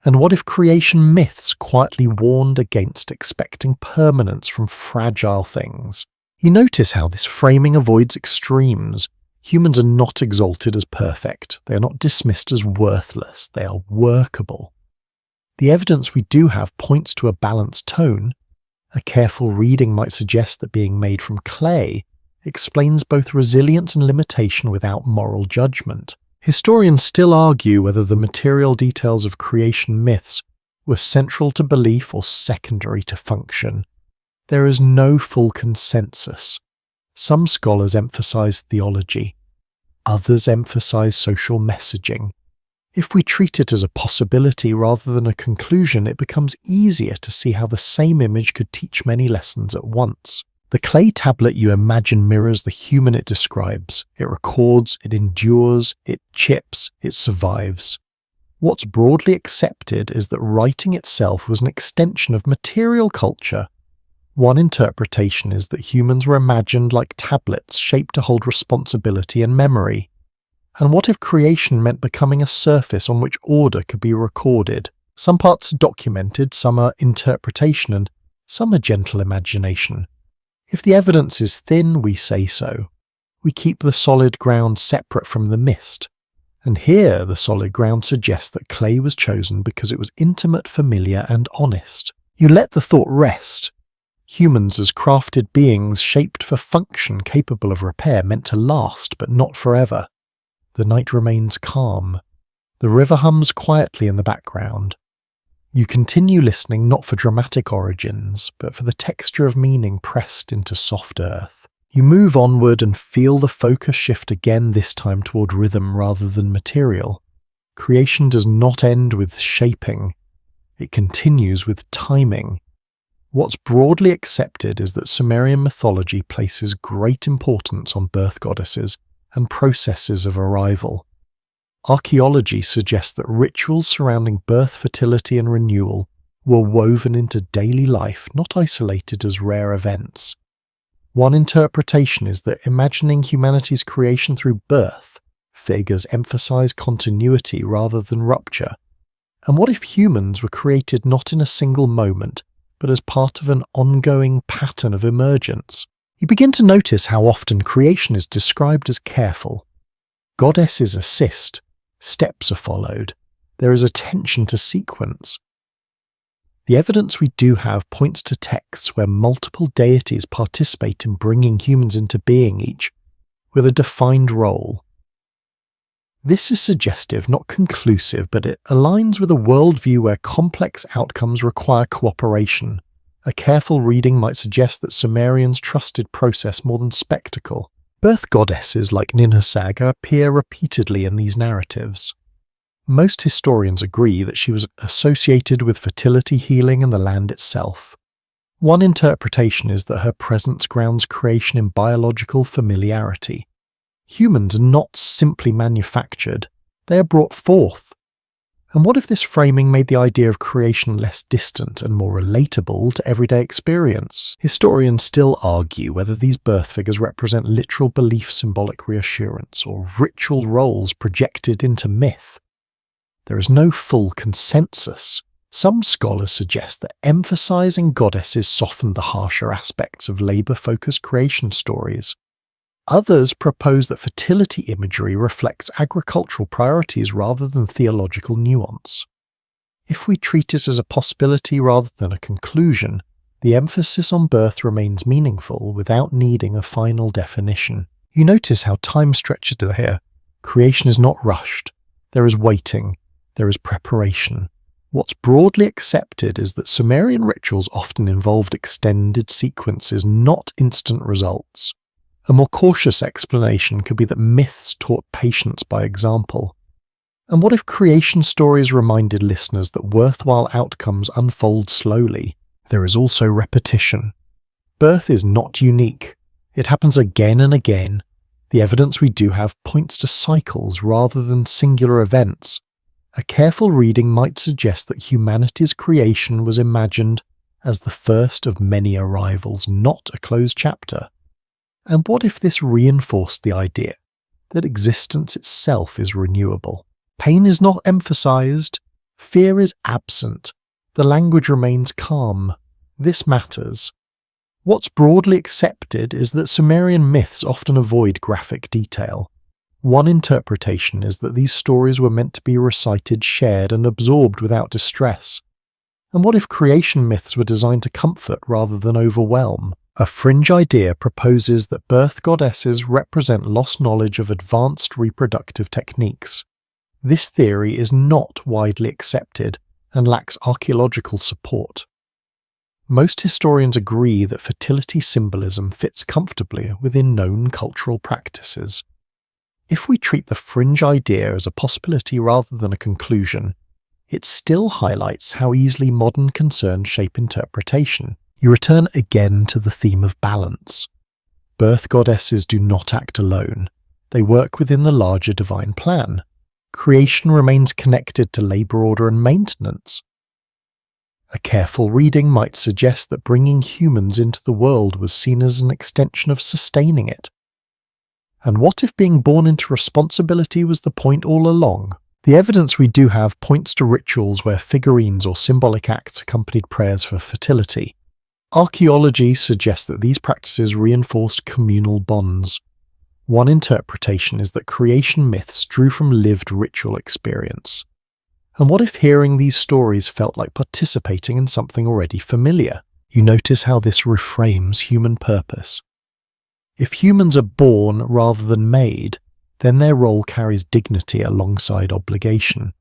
And what if creation myths quietly warned against expecting permanence from fragile things? You notice how this framing avoids extremes. Humans are not exalted as perfect. They are not dismissed as worthless. They are workable. The evidence we do have points to a balanced tone. A careful reading might suggest that being made from clay explains both resilience and limitation without moral judgment. Historians still argue whether the material details of creation myths were central to belief or secondary to function. There is no full consensus. Some scholars emphasize theology. Others emphasize social messaging. If we treat it as a possibility rather than a conclusion, it becomes easier to see how the same image could teach many lessons at once. The clay tablet you imagine mirrors the human it describes. It records, it endures, it chips, it survives. What's broadly accepted is that writing itself was an extension of material culture. One interpretation is that humans were imagined like tablets shaped to hold responsibility and memory. And what if creation meant becoming a surface on which order could be recorded? Some parts are documented, some are interpretation, and some are gentle imagination. If the evidence is thin, we say so. We keep the solid ground separate from the mist. And here the solid ground suggests that clay was chosen because it was intimate, familiar, and honest. You let the thought rest. Humans as crafted beings shaped for function, capable of repair, meant to last, but not forever. The night remains calm. The river hums quietly in the background. You continue listening not for dramatic origins, but for the texture of meaning pressed into soft earth. You move onward and feel the focus shift again, this time toward rhythm rather than material. Creation does not end with shaping. It continues with timing. What's broadly accepted is that Sumerian mythology places great importance on birth goddesses and processes of arrival. Archaeology suggests that rituals surrounding birth, fertility, and renewal were woven into daily life, not isolated as rare events. One interpretation is that imagining humanity's creation through birth figures emphasize continuity rather than rupture. And what if humans were created not in a single moment, but as part of an ongoing pattern of emergence? You begin to notice how often creation is described as careful. Goddesses assist, steps are followed, there is attention to sequence. The evidence we do have points to texts where multiple deities participate in bringing humans into being, each with a defined role. This is suggestive, not conclusive, but it aligns with a worldview where complex outcomes require cooperation. A careful reading might suggest that Sumerians trusted process more than spectacle. Birth goddesses like Ninhursag appear repeatedly in these narratives. Most historians agree that she was associated with fertility, healing, and the land itself. One interpretation is that her presence grounds creation in biological familiarity. Humans are not simply manufactured, they are brought forth. And what if this framing made the idea of creation less distant and more relatable to everyday experience? Historians still argue whether these birth figures represent literal belief, symbolic reassurance, or ritual roles projected into myth. There is no full consensus. Some scholars suggest that emphasizing goddesses softened the harsher aspects of labor-focused creation stories. Others propose that fertility imagery reflects agricultural priorities rather than theological nuance. If we treat it as a possibility rather than a conclusion, the emphasis on birth remains meaningful without needing a final definition. You notice how time stretches here. Creation is not rushed. There is waiting. There is preparation. What's broadly accepted is that Sumerian rituals often involved extended sequences, not instant results. A more cautious explanation could be that myths taught patience by example. And what if creation stories reminded listeners that worthwhile outcomes unfold slowly? There is also repetition. Birth is not unique. It happens again and again. The evidence we do have points to cycles rather than singular events. A careful reading might suggest that humanity's creation was imagined as the first of many arrivals, not a closed chapter. And what if this reinforced the idea that existence itself is renewable? Pain is not emphasized, fear is absent, the language remains calm. This matters. What's broadly accepted is that Sumerian myths often avoid graphic detail. One interpretation is that these stories were meant to be recited, shared, and absorbed without distress. And what if creation myths were designed to comfort rather than overwhelm? A fringe idea proposes that birth goddesses represent lost knowledge of advanced reproductive techniques. This theory is not widely accepted and lacks archaeological support. Most historians agree that fertility symbolism fits comfortably within known cultural practices. If we treat the fringe idea as a possibility rather than a conclusion, it still highlights how easily modern concerns shape interpretation. You return again to the theme of balance. Birth goddesses do not act alone. They work within the larger divine plan. Creation remains connected to labor order and maintenance. A careful reading might suggest that bringing humans into the world was seen as an extension of sustaining it. And what if being born into responsibility was the point all along? The evidence we do have points to rituals where figurines or symbolic acts accompanied prayers for fertility. Archaeology suggests that these practices reinforced communal bonds. One interpretation is that creation myths drew from lived ritual experience. And what if hearing these stories felt like participating in something already familiar? You notice how this reframes human purpose. If humans are born rather than made, then their role carries dignity alongside obligation.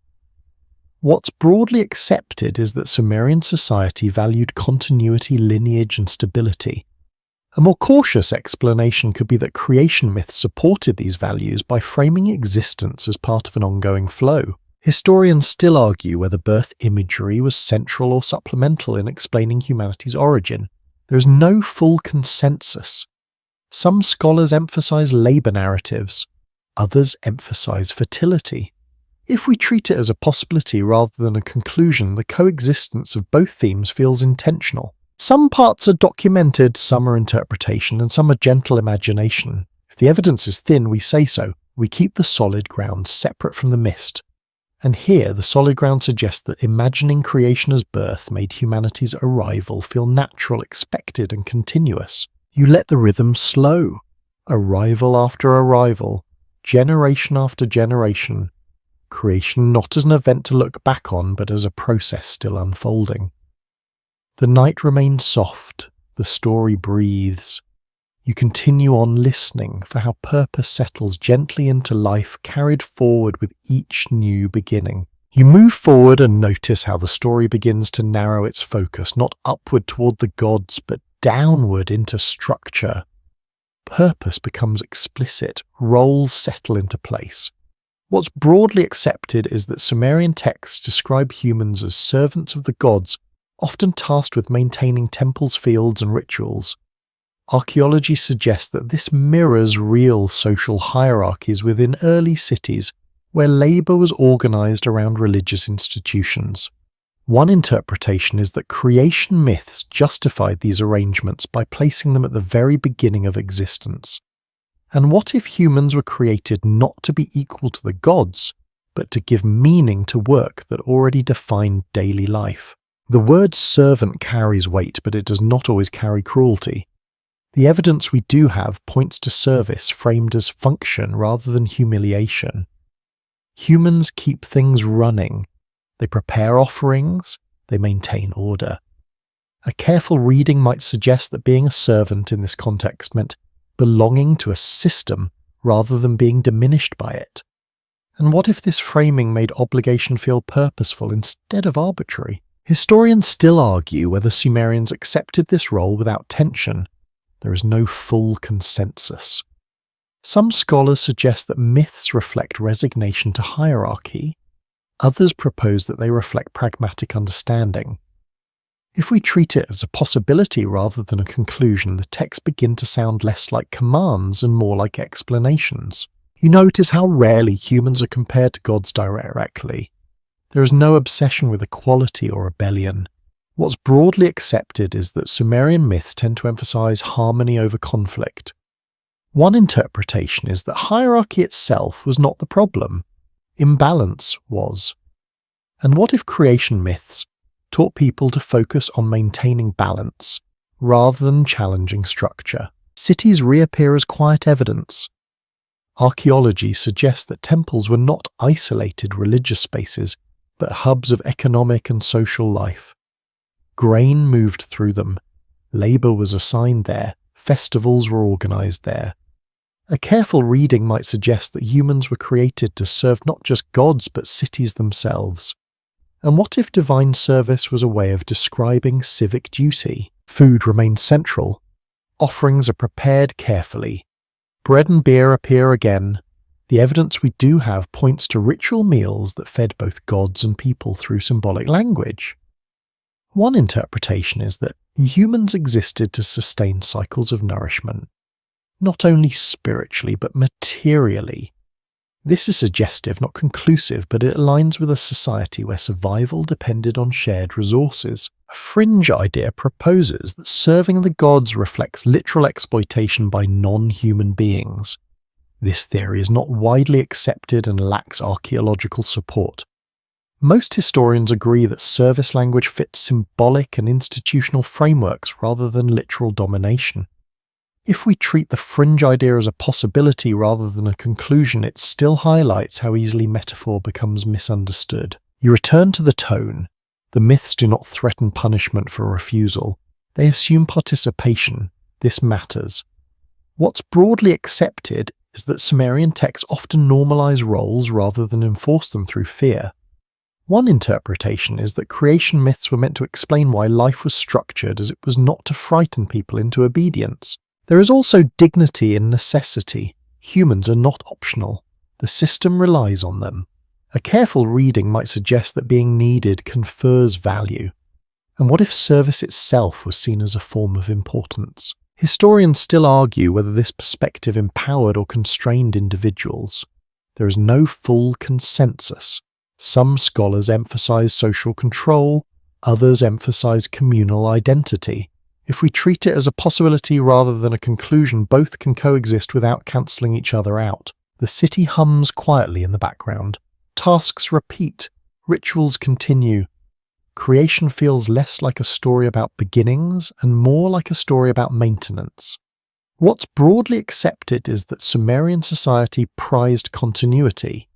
What's broadly accepted is that Sumerian society valued continuity, lineage, and stability. A more cautious explanation could be that creation myths supported these values by framing existence as part of an ongoing flow. Historians still argue whether birth imagery was central or supplemental in explaining humanity's origin. There is no full consensus. Some scholars emphasize labor narratives, others emphasize fertility. If we treat it as a possibility rather than a conclusion, the coexistence of both themes feels intentional. Some parts are documented, some are interpretation, and some are gentle imagination. If the evidence is thin, we say so. We keep the solid ground separate from the mist. And here, the solid ground suggests that imagining creation as birth made humanity's arrival feel natural, expected, and continuous. You let the rhythm slow. Arrival after arrival, generation after generation. Creation not as an event to look back on, but as a process still unfolding. The night remains soft, the story breathes. You continue on listening for how purpose settles gently into life, carried forward with each new beginning. You move forward and notice how the story begins to narrow its focus, not upward toward the gods, but downward into structure. Purpose becomes explicit, roles settle into place. What's broadly accepted is that Sumerian texts describe humans as servants of the gods, often tasked with maintaining temples, fields, and rituals. Archaeology suggests that this mirrors real social hierarchies within early cities where labour was organised around religious institutions. One interpretation is that creation myths justified these arrangements by placing them at the very beginning of existence. And what if humans were created not to be equal to the gods, but to give meaning to work that already defined daily life? The word servant carries weight, but it does not always carry cruelty. The evidence we do have points to service framed as function rather than humiliation. Humans keep things running. They prepare offerings, they maintain order. A careful reading might suggest that being a servant in this context meant belonging to a system rather than being diminished by it. And what if this framing made obligation feel purposeful instead of arbitrary? Historians still argue whether Sumerians accepted this role without tension. There is no full consensus. Some scholars suggest that myths reflect resignation to hierarchy. Others propose that they reflect pragmatic understanding. If we treat it as a possibility rather than a conclusion, the texts begin to sound less like commands and more like explanations. You notice how rarely humans are compared to gods directly. There is no obsession with equality or rebellion. What's broadly accepted is that Sumerian myths tend to emphasize harmony over conflict. One interpretation is that hierarchy itself was not the problem. Imbalance was. And what if creation myths taught people to focus on maintaining balance rather than challenging structure? Cities reappear as quiet evidence. Archaeology suggests that temples were not isolated religious spaces, but hubs of economic and social life. Grain moved through them, labour was assigned there, festivals were organised there. A careful reading might suggest that humans were created to serve not just gods but cities themselves. And what if divine service was a way of describing civic duty? Food remains central. Offerings are prepared carefully. Bread and beer appear again. The evidence we do have points to ritual meals that fed both gods and people through symbolic language. One interpretation is that humans existed to sustain cycles of nourishment, not only spiritually but materially. This is suggestive, not conclusive, but it aligns with a society where survival depended on shared resources. A fringe idea proposes that serving the gods reflects literal exploitation by non-human beings. This theory is not widely accepted and lacks archaeological support. Most historians agree that service language fits symbolic and institutional frameworks rather than literal domination. If we treat the fringe idea as a possibility rather than a conclusion, it still highlights how easily metaphor becomes misunderstood. You return to the tone. The myths do not threaten punishment for refusal. They assume participation. This matters. What's broadly accepted is that Sumerian texts often normalize roles rather than enforce them through fear. One interpretation is that creation myths were meant to explain why life was structured, as it was not to frighten people into obedience. There is also dignity in necessity. Humans are not optional. The system relies on them. A careful reading might suggest that being needed confers value. And what if service itself was seen as a form of importance? Historians still argue whether this perspective empowered or constrained individuals. There is no full consensus. Some scholars emphasize social control, others emphasize communal identity. If we treat it as a possibility rather than a conclusion, both can coexist without cancelling each other out. The city hums quietly in the background. Tasks repeat. Rituals continue. Creation feels less like a story about beginnings and more like a story about maintenance. What's broadly accepted is that Sumerian society prized continuity.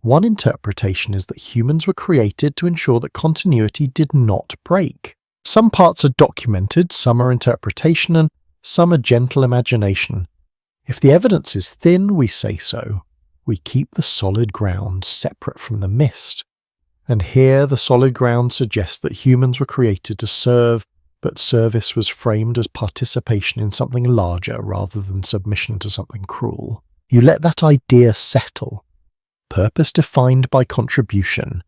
One interpretation is that humans were created to ensure that continuity did not break. Some parts are documented, some are interpretation, and some are gentle imagination. If the evidence is thin, we say so. We keep the solid ground separate from the mist. And here the solid ground suggests that humans were created to serve, but service was framed as participation in something larger rather than submission to something cruel. You let that idea settle. Purpose defined by contribution.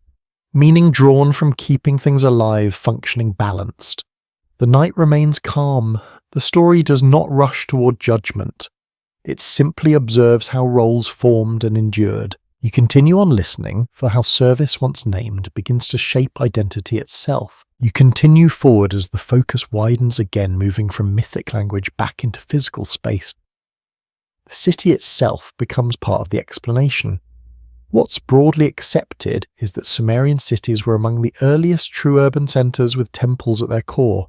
meaning drawn from keeping things alive, functioning balanced. The night remains calm. The story does not rush toward judgment. It simply observes how roles formed and endured. You continue on listening for how service once named begins to shape identity itself. You continue forward as the focus widens again, moving from mythic language back into physical space. The city itself becomes part of the explanation. What's broadly accepted is that Sumerian cities were among the earliest true urban centres with temples at their core.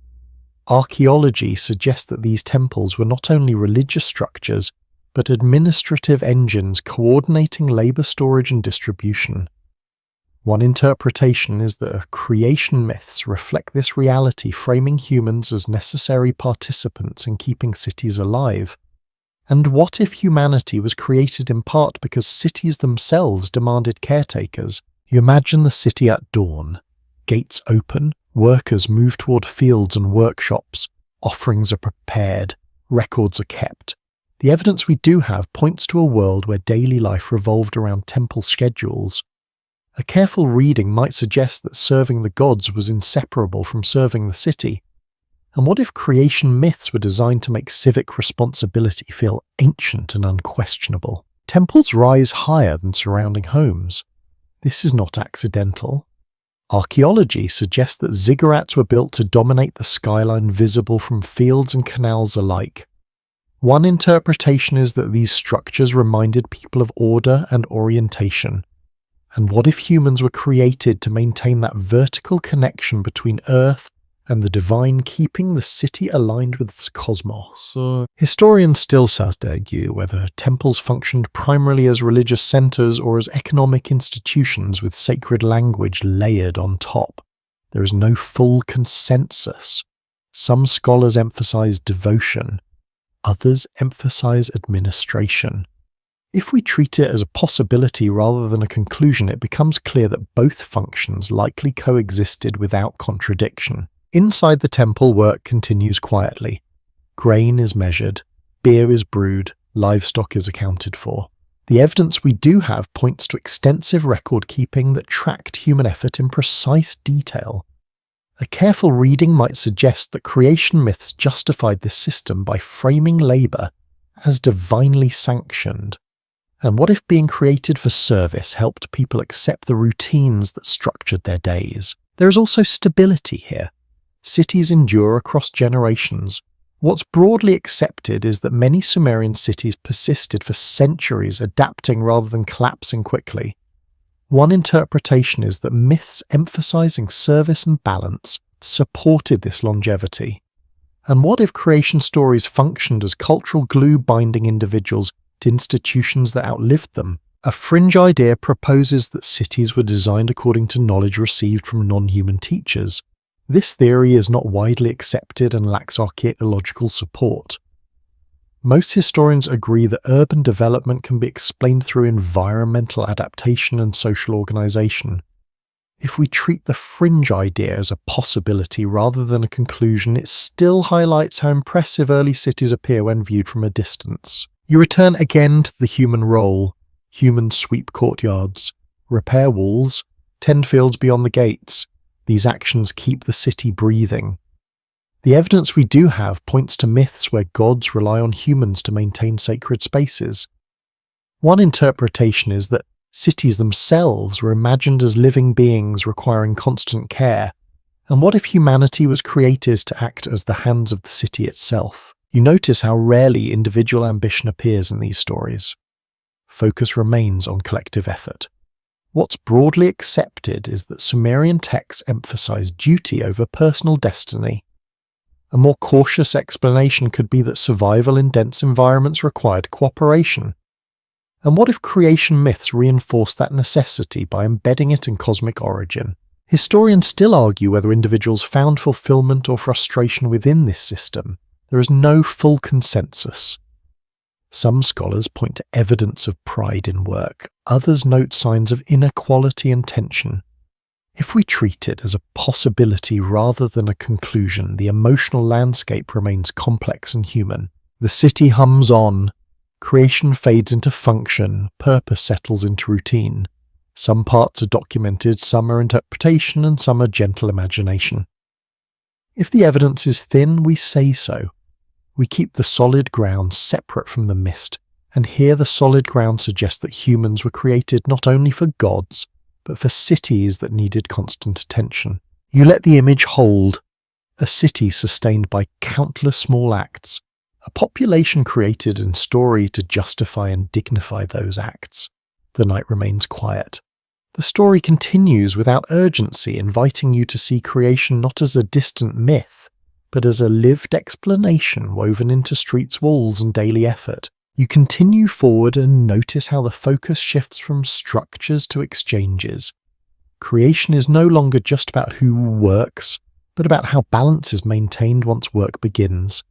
Archaeology suggests that these temples were not only religious structures, but administrative engines coordinating labour storage and distribution. One interpretation is that creation myths reflect this reality, framing humans as necessary participants in keeping cities alive. And what if humanity was created in part because cities themselves demanded caretakers? You imagine the city at dawn. Gates open, workers move toward fields and workshops, offerings are prepared, records are kept. The evidence we do have points to a world where daily life revolved around temple schedules. A careful reading might suggest that serving the gods was inseparable from serving the city. And what if creation myths were designed to make civic responsibility feel ancient and unquestionable? Temples rise higher than surrounding homes. This is not accidental. Archaeology suggests that ziggurats were built to dominate the skyline visible from fields and canals alike. One interpretation is that these structures reminded people of order and orientation. And what if humans were created to maintain that vertical connection between Earth and the divine, keeping the city aligned with the cosmos? Historians still argue whether temples functioned primarily as religious centres or as economic institutions with sacred language layered on top. There is no full consensus. Some scholars emphasize devotion. Others emphasize administration. If we treat it as a possibility rather than a conclusion, it becomes clear that both functions likely coexisted without contradiction. Inside the temple, work continues quietly. Grain is measured, beer is brewed, livestock is accounted for. The evidence we do have points to extensive record keeping that tracked human effort in precise detail. A careful reading might suggest that creation myths justified this system by framing labour as divinely sanctioned. And what if being created for service helped people accept the routines that structured their days? There is also stability here. Cities endure across generations. What's broadly accepted is that many Sumerian cities persisted for centuries, adapting rather than collapsing quickly. One interpretation is that myths emphasizing service and balance supported this longevity. And what if creation stories functioned as cultural glue binding individuals to institutions that outlived them? A fringe idea proposes that cities were designed according to knowledge received from non-human teachers. This theory is not widely accepted and lacks archaeological support. Most historians agree that urban development can be explained through environmental adaptation and social organization. If we treat the fringe idea as a possibility rather than a conclusion, it still highlights how impressive early cities appear when viewed from a distance. You return again to the human role. Humans sweep courtyards, repair walls, tend fields beyond the gates. These actions keep the city breathing. The evidence we do have points to myths where gods rely on humans to maintain sacred spaces. One interpretation is that cities themselves were imagined as living beings requiring constant care. And what if humanity was created to act as the hands of the city itself? You notice how rarely individual ambition appears in these stories. Focus remains on collective effort. What's broadly accepted is that Sumerian texts emphasize duty over personal destiny. A more cautious explanation could be that survival in dense environments required cooperation. And what if creation myths reinforce that necessity by embedding it in cosmic origin? Historians still argue whether individuals found fulfillment or frustration within this system. There is no full consensus. Some scholars point to evidence of pride in work, others note signs of inequality and tension. If we treat it as a possibility rather than a conclusion, the emotional landscape remains complex and human. The city hums on, creation fades into function, purpose settles into routine. Some parts are documented, some are interpretation, and some are gentle imagination. If the evidence is thin, we say so. We keep the solid ground separate from the mist, and here the solid ground suggests that humans were created not only for gods, but for cities that needed constant attention. You let the image hold, a city sustained by countless small acts, a population created in story to justify and dignify those acts. The night remains quiet. The story continues without urgency, inviting you to see creation not as a distant myth, but as a lived explanation woven into streets' walls and daily effort. You continue forward and notice how the focus shifts from structures to exchanges. Creation is no longer just about who works, but about how balance is maintained once work begins.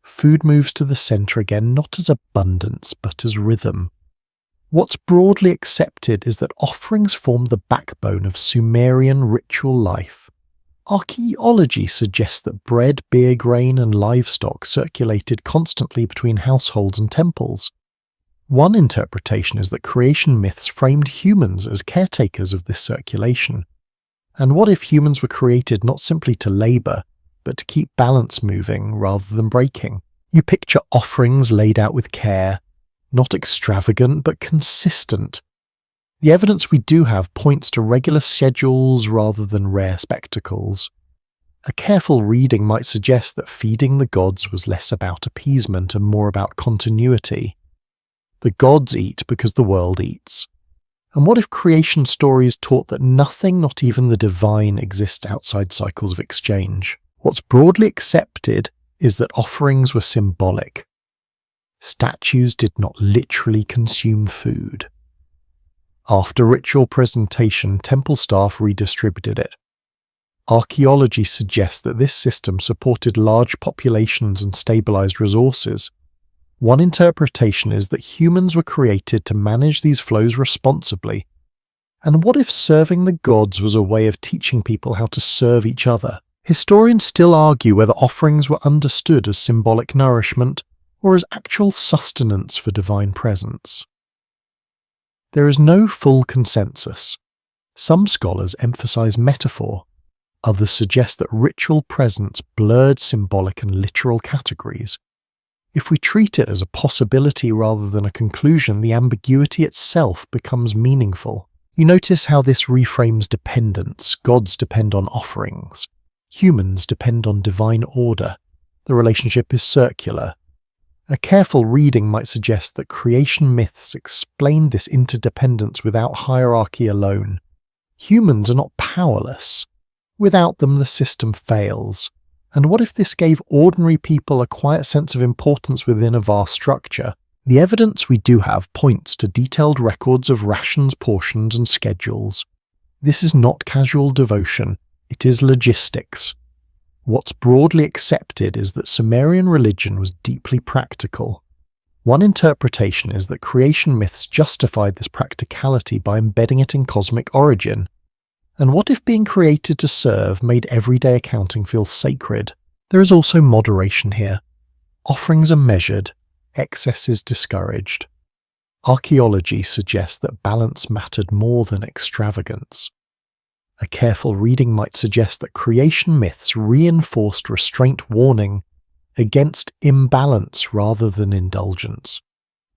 Food moves to the center again, not as abundance, but as rhythm. What's broadly accepted is that offerings form the backbone of Sumerian ritual life. Archaeology suggests that bread, beer, grain, and livestock circulated constantly between households and temples. One interpretation is that creation myths framed humans as caretakers of this circulation. And what if humans were created not simply to labor, but to keep balance moving rather than breaking? You picture offerings laid out with care, not extravagant but consistent. The evidence we do have points to regular schedules rather than rare spectacles. A careful reading might suggest that feeding the gods was less about appeasement and more about continuity. The gods eat because the world eats. And what if creation stories taught that nothing, not even the divine, exists outside cycles of exchange? What's broadly accepted is that offerings were symbolic. Statues did not literally consume food. After ritual presentation, temple staff redistributed it. Archaeology suggests that this system supported large populations and stabilized resources. One interpretation is that humans were created to manage these flows responsibly. And what if serving the gods was a way of teaching people how to serve each other? Historians still argue whether offerings were understood as symbolic nourishment or as actual sustenance for divine presence. There is no full consensus. Some scholars emphasize metaphor. Others suggest that ritual presence blurred symbolic and literal categories. If we treat it as a possibility rather than a conclusion, the ambiguity itself becomes meaningful. You notice how this reframes dependence. Gods depend on offerings. Humans depend on divine order. The relationship is circular. A careful reading might suggest that creation myths explain this interdependence without hierarchy alone. Humans are not powerless. Without them, the system fails. And what if this gave ordinary people a quiet sense of importance within a vast structure? The evidence we do have points to detailed records of rations, portions, and schedules. This is not casual devotion, it is logistics. What's broadly accepted is that Sumerian religion was deeply practical. One interpretation is that creation myths justified this practicality by embedding it in cosmic origin. And what if being created to serve made everyday accounting feel sacred? There is also moderation here. Offerings are measured, excess is discouraged. Archaeology suggests that balance mattered more than extravagance. A careful reading might suggest that creation myths reinforced restraint warning against imbalance rather than indulgence.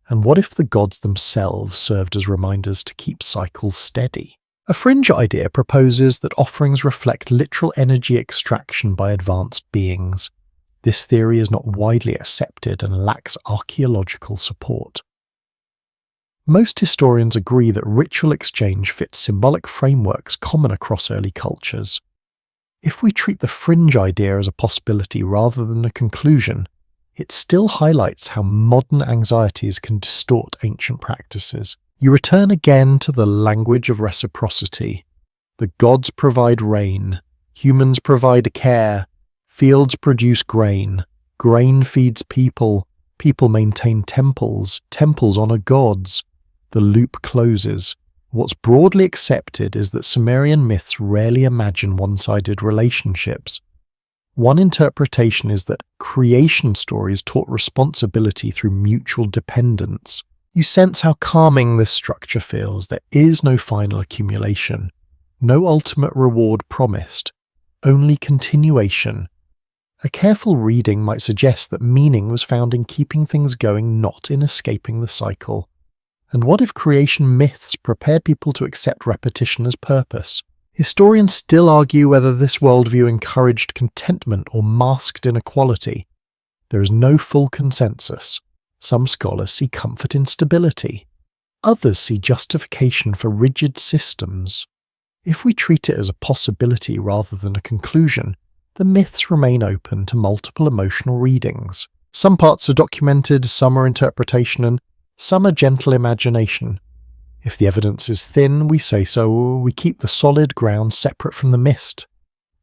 And what if the gods themselves served as reminders to keep cycles steady? A fringe idea proposes that offerings reflect literal energy extraction by advanced beings. This theory is not widely accepted and lacks archaeological support. Most historians agree that ritual exchange fits symbolic frameworks common across early cultures. If we treat the fringe idea as a possibility rather than a conclusion, it still highlights how modern anxieties can distort ancient practices. You return again to the language of reciprocity. The gods provide rain, humans provide care, fields produce grain, grain feeds people, people maintain temples, temples honor gods. The loop closes. What's broadly accepted is that Sumerian myths rarely imagine one-sided relationships. One interpretation is that creation stories taught responsibility through mutual dependence. You sense how calming this structure feels. There is no final accumulation, no ultimate reward promised, only continuation. A careful reading might suggest that meaning was found in keeping things going, not in escaping the cycle. And what if creation myths prepared people to accept repetition as purpose? Historians still argue whether this worldview encouraged contentment or masked inequality. There is no full consensus. Some scholars see comfort in stability. Others see justification for rigid systems. If we treat it as a possibility rather than a conclusion, the myths remain open to multiple emotional readings. Some parts are documented, some are interpretation, and some are gentle imagination. If the evidence is thin, we say so. We keep the solid ground separate from the mist.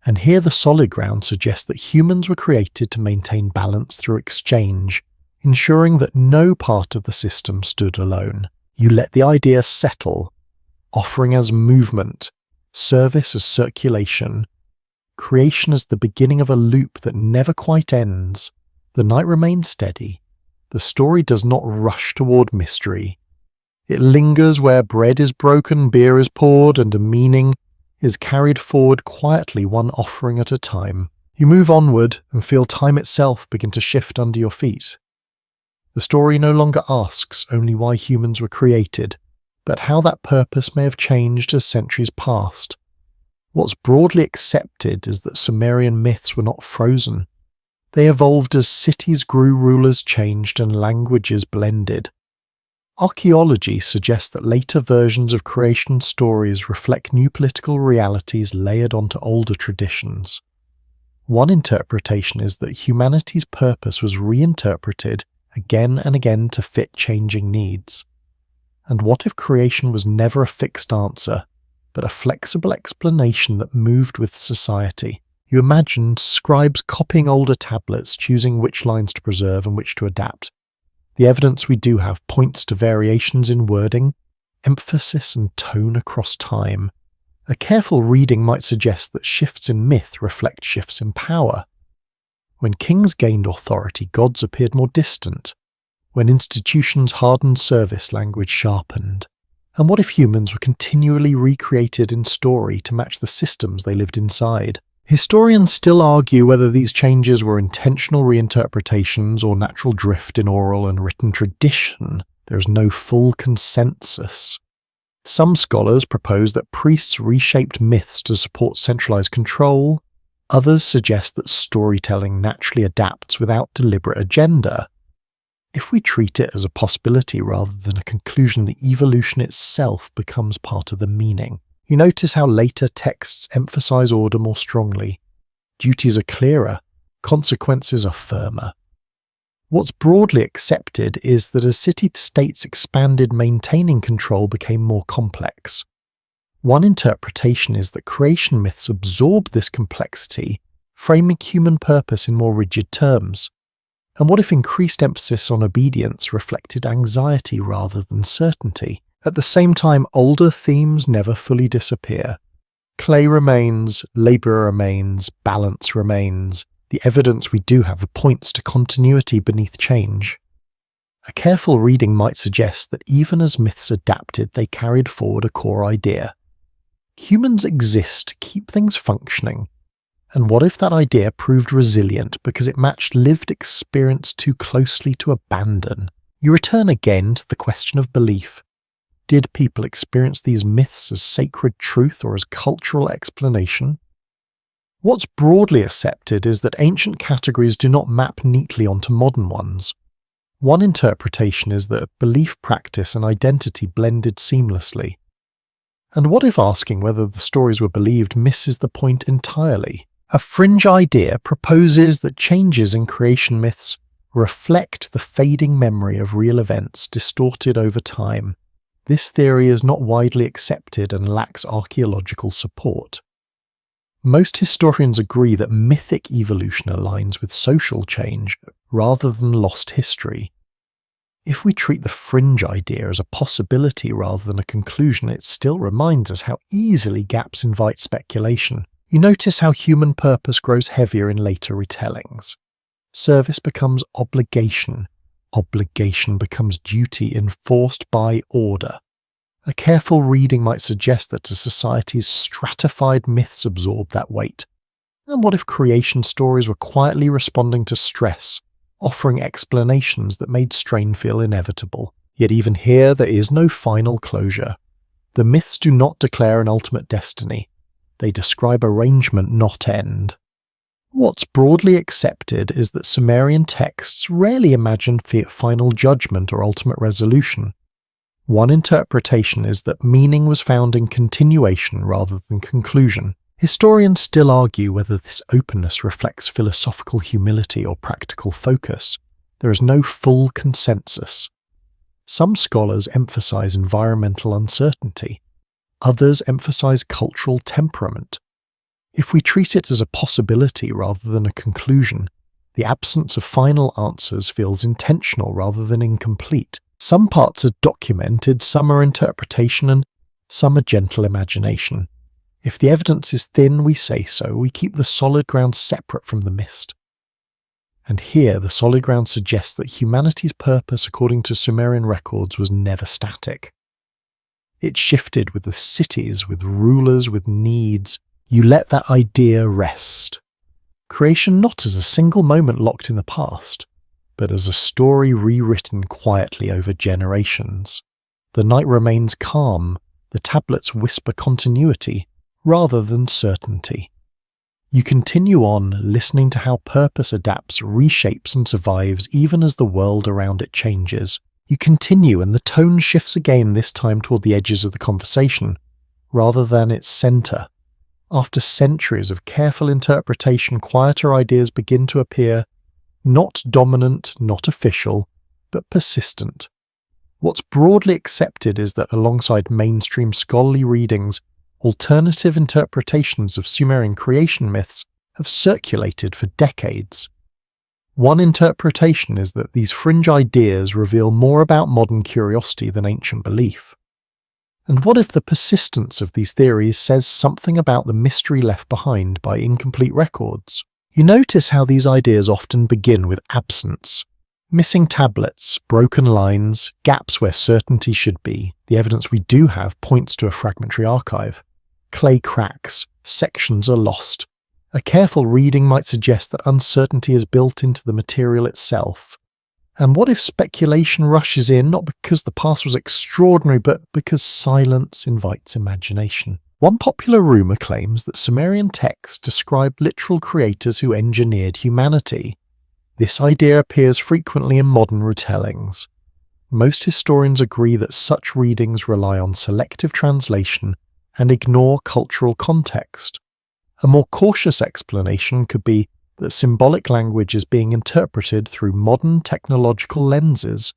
And here the solid ground suggests that humans were created to maintain balance through exchange, ensuring that no part of the system stood alone. You let the idea settle, offering as movement, service as circulation, creation as the beginning of a loop that never quite ends. The night remains steady. The story does not rush toward mystery. It lingers where bread is broken, beer is poured, and a meaning is carried forward quietly, one offering at a time. You move onward and feel time itself begin to shift under your feet. The story no longer asks only why humans were created, but how that purpose may have changed as centuries passed. What's broadly accepted is that Sumerian myths were not frozen. They evolved as cities grew, rulers changed, and languages blended. Archaeology suggests that later versions of creation stories reflect new political realities layered onto older traditions. One interpretation is that humanity's purpose was reinterpreted again and again to fit changing needs. And what if creation was never a fixed answer, but a flexible explanation that moved with society? You imagined scribes copying older tablets, choosing which lines to preserve and which to adapt. The evidence we do have points to variations in wording, emphasis and tone across time. A careful reading might suggest that shifts in myth reflect shifts in power. When kings gained authority, gods appeared more distant. When institutions hardened, service language sharpened. And what if humans were continually recreated in story to match the systems they lived inside? Historians still argue whether these changes were intentional reinterpretations or natural drift in oral and written tradition. There is no full consensus. Some scholars propose that priests reshaped myths to support centralized control. Others suggest that storytelling naturally adapts without deliberate agenda. If we treat it as a possibility rather than a conclusion, the evolution itself becomes part of the meaning. You notice how later texts emphasize order more strongly. Duties are clearer, consequences are firmer. What's broadly accepted is that as city-states expanded, maintaining control became more complex. One interpretation is that creation myths absorbed this complexity, framing human purpose in more rigid terms. And what if increased emphasis on obedience reflected anxiety rather than certainty? At the same time, older themes never fully disappear. Clay remains, labour remains, balance remains. The evidence we do have points to continuity beneath change. A careful reading might suggest that even as myths adapted, they carried forward a core idea. Humans exist to keep things functioning. And what if that idea proved resilient because it matched lived experience too closely to abandon? You return again to the question of belief. Did people experience these myths as sacred truth or as cultural explanation? What's broadly accepted is that ancient categories do not map neatly onto modern ones. One interpretation is that belief, practice, and identity blended seamlessly. And what if asking whether the stories were believed misses the point entirely? A fringe idea proposes that changes in creation myths reflect the fading memory of real events distorted over time. This theory is not widely accepted and lacks archaeological support. Most historians agree that mythic evolution aligns with social change rather than lost history. If we treat the fringe idea as a possibility rather than a conclusion, it still reminds us how easily gaps invite speculation. You notice how human purpose grows heavier in later retellings. Service becomes obligation, Obligation becomes duty enforced by order. A careful reading might suggest that a society's stratified myths absorb that weight. And what if creation stories were quietly responding to stress, offering explanations that made strain feel inevitable? Yet even here there is no final closure. The myths do not declare an ultimate destiny. They describe arrangement, not end. What's broadly accepted is that Sumerian texts rarely imagine final judgment or ultimate resolution. One interpretation is that meaning was found in continuation rather than conclusion. Historians still argue whether this openness reflects philosophical humility or practical focus. There is no full consensus. Some scholars emphasize environmental uncertainty. Others emphasize cultural temperament. If we treat it as a possibility rather than a conclusion, the absence of final answers feels intentional rather than incomplete. Some parts are documented, some are interpretation, and some are gentle imagination. If the evidence is thin, we say so. We keep the solid ground separate from the mist. And here, the solid ground suggests that humanity's purpose, according to Sumerian records, was never static. It shifted with the cities, with rulers, with needs. You let that idea rest. Creation not as a single moment locked in the past, but as a story rewritten quietly over generations. The night remains calm, the tablets whisper continuity rather than certainty. You continue on, listening to how purpose adapts, reshapes and survives even as the world around it changes. You continue and the tone shifts again, this time toward the edges of the conversation, rather than its center. After centuries of careful interpretation, quieter ideas begin to appear, not dominant, not official, but persistent. What's broadly accepted is that alongside mainstream scholarly readings, alternative interpretations of Sumerian creation myths have circulated for decades. One interpretation is that these fringe ideas reveal more about modern curiosity than ancient belief. And what if the persistence of these theories says something about the mystery left behind by incomplete records? You notice how these ideas often begin with absence. Missing tablets, broken lines, gaps where certainty should be. The evidence we do have points to a fragmentary archive. Clay cracks, sections are lost. A careful reading might suggest that uncertainty is built into the material itself. And what if speculation rushes in, not because the past was extraordinary, but because silence invites imagination? One popular rumour claims that Sumerian texts described literal creators who engineered humanity. This idea appears frequently in modern retellings. Most historians agree that such readings rely on selective translation and ignore cultural context. A more cautious explanation could be that symbolic language is being interpreted through modern technological lenses.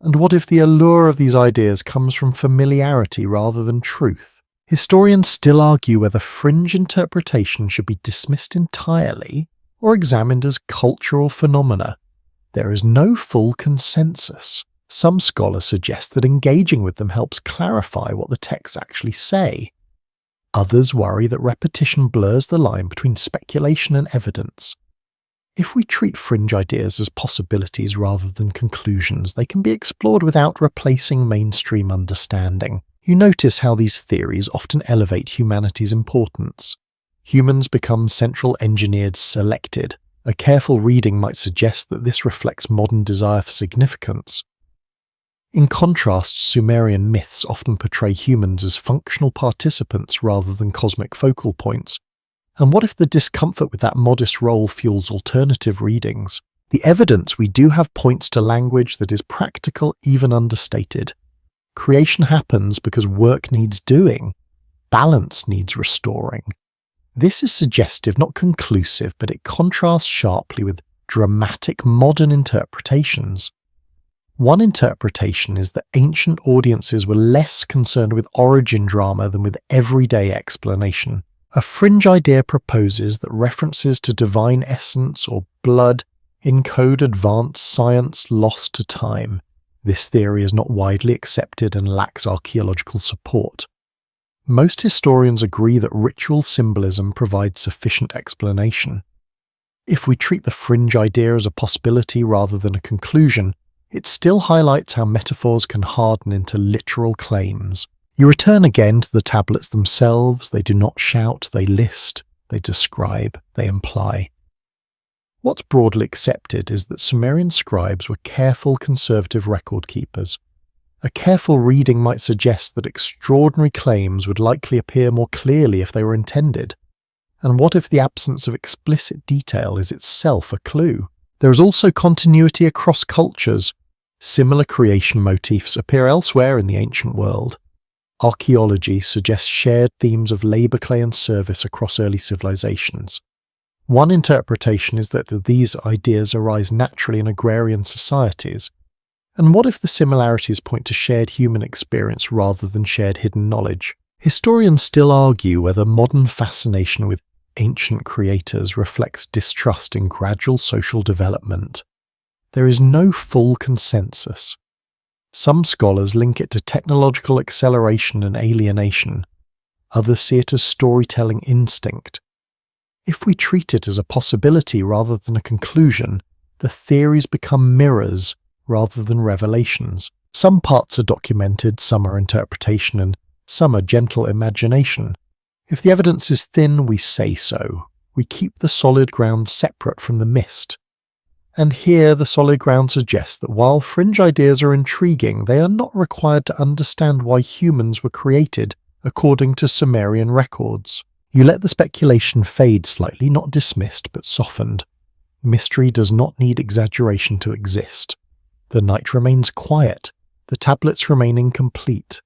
And what if the allure of these ideas comes from familiarity rather than truth? Historians still argue whether fringe interpretation should be dismissed entirely or examined as cultural phenomena. There is no full consensus. Some scholars suggest that engaging with them helps clarify what the texts actually say. Others worry that repetition blurs the line between speculation and evidence. If we treat fringe ideas as possibilities rather than conclusions, they can be explored without replacing mainstream understanding. You notice how these theories often elevate humanity's importance. Humans become central engineered selected. A careful reading might suggest that this reflects modern desire for significance. In contrast, Sumerian myths often portray humans as functional participants rather than cosmic focal points. And what if the discomfort with that modest role fuels alternative readings? The evidence we do have points to language that is practical, even understated. Creation happens because work needs doing. Balance needs restoring. This is suggestive, not conclusive, but it contrasts sharply with dramatic modern interpretations. One interpretation is that ancient audiences were less concerned with origin drama than with everyday explanation. A fringe idea proposes that references to divine essence or blood encode advanced science lost to time. This theory is not widely accepted and lacks archaeological support. Most historians agree that ritual symbolism provides sufficient explanation. If we treat the fringe idea as a possibility rather than a conclusion, it still highlights how metaphors can harden into literal claims. You return again to the tablets themselves. They do not shout, they list, they describe, they imply. What's broadly accepted is that Sumerian scribes were careful, conservative record keepers. A careful reading might suggest that extraordinary claims would likely appear more clearly if they were intended. And what if the absence of explicit detail is itself a clue? There is also continuity across cultures. Similar creation motifs appear elsewhere in the ancient world. Archaeology suggests shared themes of labour, clay and service across early civilizations. One interpretation is that these ideas arise naturally in agrarian societies. And what if the similarities point to shared human experience rather than shared hidden knowledge? Historians still argue whether modern fascination with ancient creators reflects distrust in gradual social development. There is no full consensus. Some scholars link it to technological acceleration and alienation. Others see it as storytelling instinct. If we treat it as a possibility rather than a conclusion, the theories become mirrors rather than revelations. Some parts are documented, some are interpretation, and some are gentle imagination. If the evidence is thin, we say so. We keep the solid ground separate from the mist. And here the solid ground suggests that while fringe ideas are intriguing, they are not required to understand why humans were created according to Sumerian records. You let the speculation fade slightly, not dismissed, but softened. Mystery does not need exaggeration to exist. The night remains quiet. The tablets remain incomplete.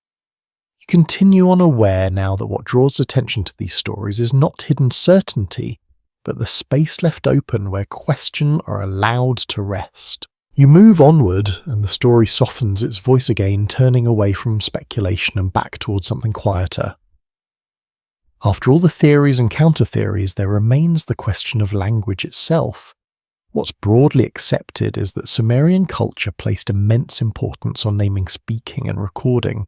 You continue on aware now that what draws attention to these stories is not hidden certainty, but the space left open where questions are allowed to rest. You move onward, and the story softens its voice again, turning away from speculation and back towards something quieter. After all the theories and counter-theories, there remains the question of language itself. What's broadly accepted is that Sumerian culture placed immense importance on naming, speaking, and recording.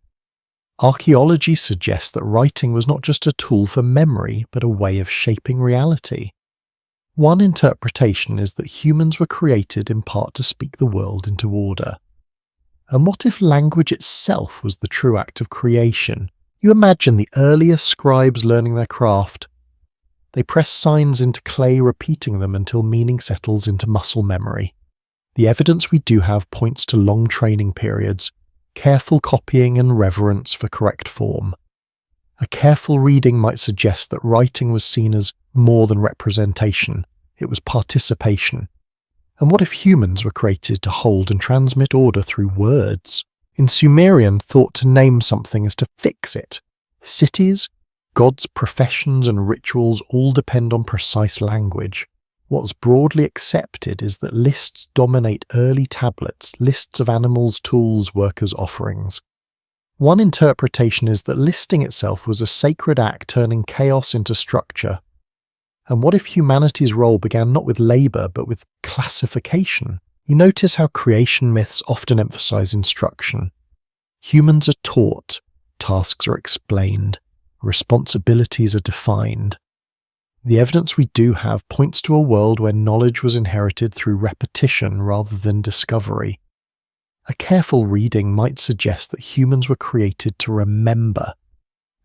Archaeology suggests that writing was not just a tool for memory, but a way of shaping reality. One interpretation is that humans were created in part to speak the world into order. And what if language itself was the true act of creation? You imagine the earliest scribes learning their craft. They press signs into clay, repeating them until meaning settles into muscle memory. The evidence we do have points to long training periods, careful copying and reverence for correct form. A careful reading might suggest that writing was seen as more than representation, it was participation. And what if humans were created to hold and transmit order through words? In Sumerian, thought to name something is to fix it. Cities, gods, professions and rituals all depend on precise language. What's broadly accepted is that lists dominate early tablets, lists of animals, tools, workers' offerings. One interpretation is that listing itself was a sacred act turning chaos into structure. And what if humanity's role began not with labour but with classification? You notice how creation myths often emphasize instruction. Humans are taught, tasks are explained, responsibilities are defined. The evidence we do have points to a world where knowledge was inherited through repetition rather than discovery. A careful reading might suggest that humans were created to remember.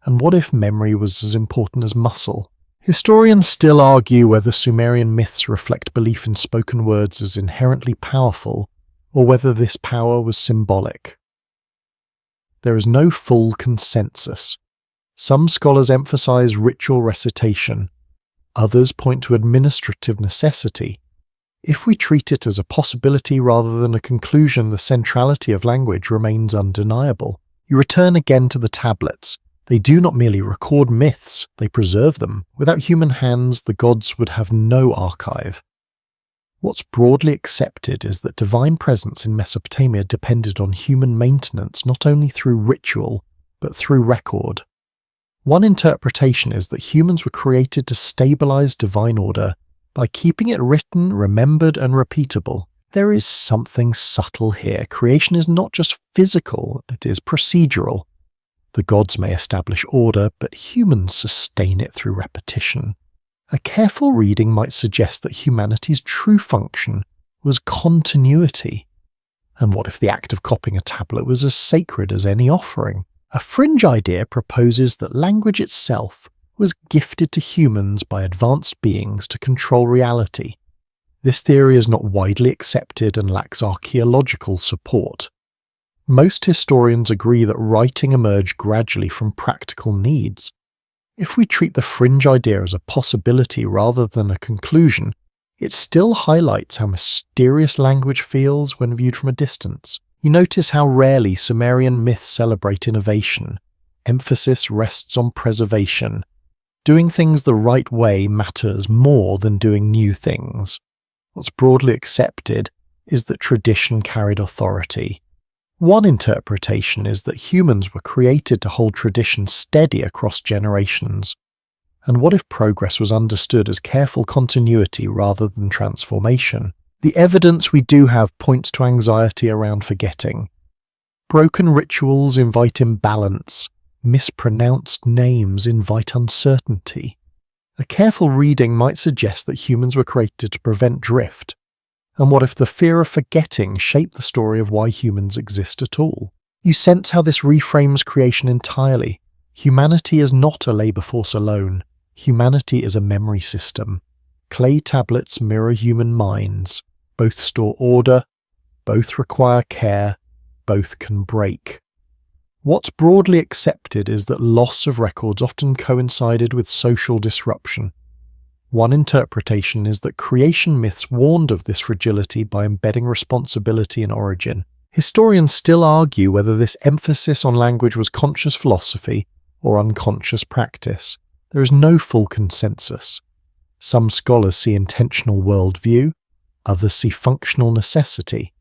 And what if memory was as important as muscle? Historians still argue whether Sumerian myths reflect belief in spoken words as inherently powerful, or whether this power was symbolic. There is no full consensus. Some scholars emphasize ritual recitation. Others point to administrative necessity. If we treat it as a possibility rather than a conclusion, the centrality of language remains undeniable. You return again to the tablets. They do not merely record myths, they preserve them. Without human hands, the gods would have no archive. What's broadly accepted is that divine presence in Mesopotamia depended on human maintenance not only through ritual, but through record. One interpretation is that humans were created to stabilize divine order by keeping it written, remembered, and repeatable. There is something subtle here. Creation is not just physical, it is procedural. The gods may establish order, but humans sustain it through repetition. A careful reading might suggest that humanity's true function was continuity. And what if the act of copying a tablet was as sacred as any offering? A fringe idea proposes that language itself was gifted to humans by advanced beings to control reality. This theory is not widely accepted and lacks archaeological support. Most historians agree that writing emerged gradually from practical needs. If we treat the fringe idea as a possibility rather than a conclusion, it still highlights how mysterious language feels when viewed from a distance. You notice how rarely Sumerian myths celebrate innovation. Emphasis rests on preservation. Doing things the right way matters more than doing new things. What's broadly accepted is that tradition carried authority. One interpretation is that humans were created to hold tradition steady across generations. And what if progress was understood as careful continuity rather than transformation? The evidence we do have points to anxiety around forgetting. Broken rituals invite imbalance. Mispronounced names invite uncertainty. A careful reading might suggest that humans were created to prevent drift. And what if the fear of forgetting shaped the story of why humans exist at all? You sense how this reframes creation entirely. Humanity is not a labour force alone. Humanity is a memory system. Clay tablets mirror human minds. Both store order, both require care, both can break. What's broadly accepted is that loss of records often coincided with social disruption. One interpretation is that creation myths warned of this fragility by embedding responsibility in origin. Historians still argue whether this emphasis on language was conscious philosophy or unconscious practice. There is no full consensus. Some scholars see intentional worldview, others see functional necessity.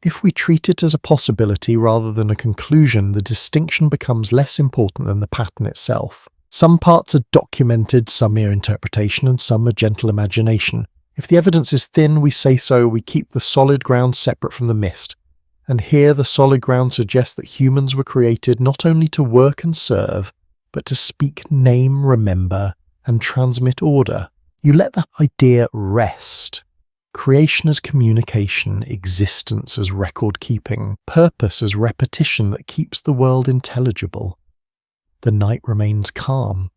If we treat it as a possibility rather than a conclusion, the distinction becomes less important than the pattern itself. Some parts are documented, some mere interpretation, and some are gentle imagination. If the evidence is thin, we say so, we keep the solid ground separate from the mist. And here the solid ground suggests that humans were created not only to work and serve, but to speak, name, remember, and transmit order. You let that idea rest. Creation as communication, existence as record-keeping, purpose as repetition that keeps the world intelligible. The night remains calm.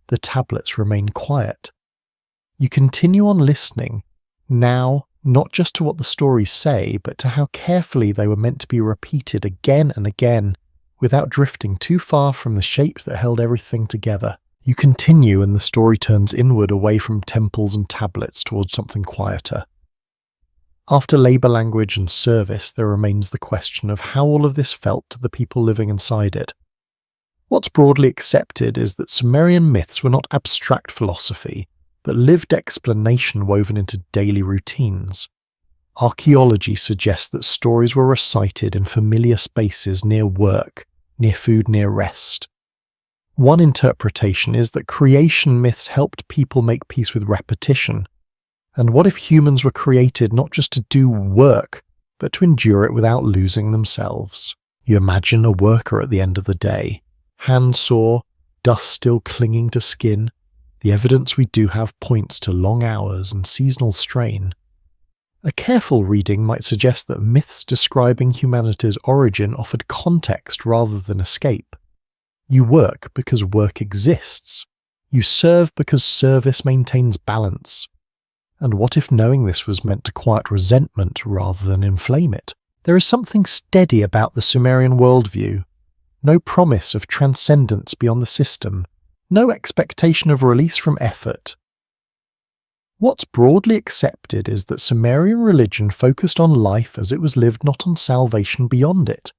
The tablets remain quiet. You continue on listening, now not just to what the stories say, but to how carefully they were meant to be repeated again and again, without drifting too far from the shape that held everything together. You continue and the story turns inward away from temples and tablets towards something quieter. After labour language and service, there remains the question of how all of this felt to the people living inside it. What's broadly accepted is that Sumerian myths were not abstract philosophy, but lived explanation woven into daily routines. Archaeology suggests that stories were recited in familiar spaces near work, near food, near rest. One interpretation is that creation myths helped people make peace with repetition. And what if humans were created not just to do work, but to endure it without losing themselves? You imagine a worker at the end of the day. Hand sore, dust still clinging to skin. The evidence we do have points to long hours and seasonal strain. A careful reading might suggest that myths describing humanity's origin offered context rather than escape. You work because work exists. You serve because service maintains balance. And what if knowing this was meant to quiet resentment rather than inflame it? There is something steady about the Sumerian worldview. No promise of transcendence beyond the system. No expectation of release from effort. What's broadly accepted is that Sumerian religion focused on life as it was lived, not on salvation beyond it.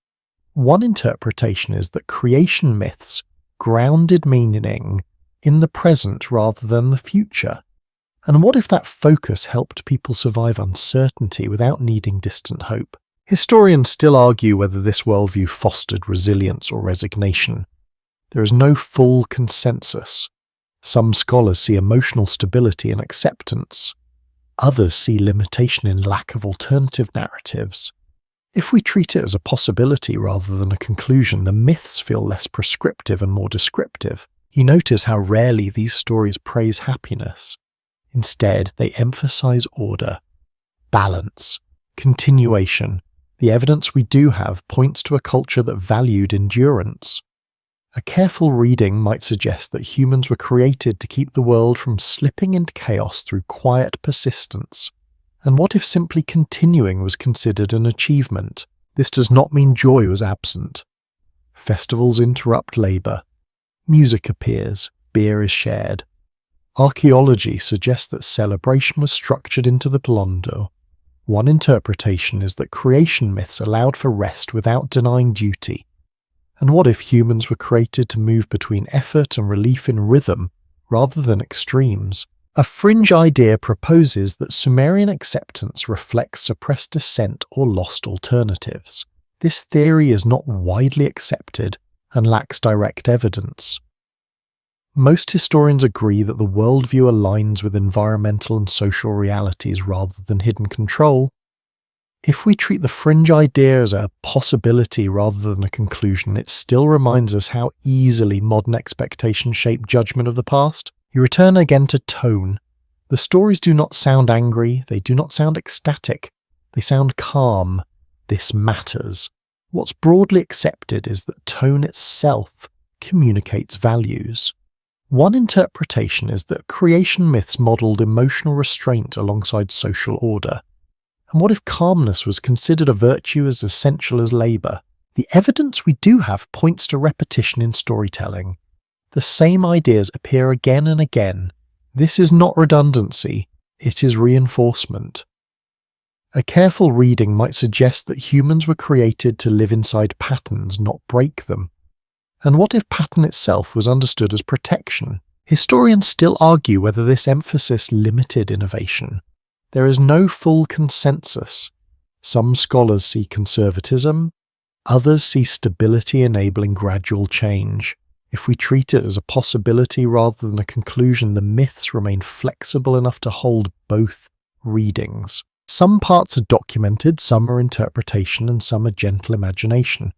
One interpretation is that creation myths grounded meaning in the present rather than the future. And what if that focus helped people survive uncertainty without needing distant hope? Historians still argue whether this worldview fostered resilience or resignation. There is no full consensus. Some scholars see emotional stability in acceptance. Others see limitation in lack of alternative narratives. If we treat it as a possibility rather than a conclusion, the myths feel less prescriptive and more descriptive. You notice how rarely these stories praise happiness. Instead, they emphasize order, balance, continuation, The evidence we do have points to a culture that valued endurance. A careful reading might suggest that humans were created to keep the world from slipping into chaos through quiet persistence. And what if simply continuing was considered an achievement? This does not mean joy was absent. Festivals interrupt labour. Music appears. Beer is shared. Archaeology suggests that celebration was structured into the Blondo. One interpretation is that creation myths allowed for rest without denying duty. And what if humans were created to move between effort and relief in rhythm rather than extremes? A fringe idea proposes that Sumerian acceptance reflects suppressed dissent or lost alternatives. This theory is not widely accepted and lacks direct evidence. Most historians agree that the worldview aligns with environmental and social realities rather than hidden control. If we treat the fringe idea as a possibility rather than a conclusion, it still reminds us how easily modern expectations shape judgment of the past. You return again to tone. The stories do not sound angry, they do not sound ecstatic, they sound calm. This matters. What's broadly accepted is that tone itself communicates values. One interpretation is that creation myths modelled emotional restraint alongside social order. And what if calmness was considered a virtue as essential as labour? The evidence we do have points to repetition in storytelling. The same ideas appear again and again. This is not redundancy, it is reinforcement. A careful reading might suggest that humans were created to live inside patterns, not break them. And what if pattern itself was understood as protection? Historians still argue whether this emphasis limited innovation. There is no full consensus. Some scholars see conservatism, others see stability enabling gradual change. If we treat it as a possibility rather than a conclusion, the myths remain flexible enough to hold both readings. Some parts are documented, some are interpretation, and some are gentle imagination.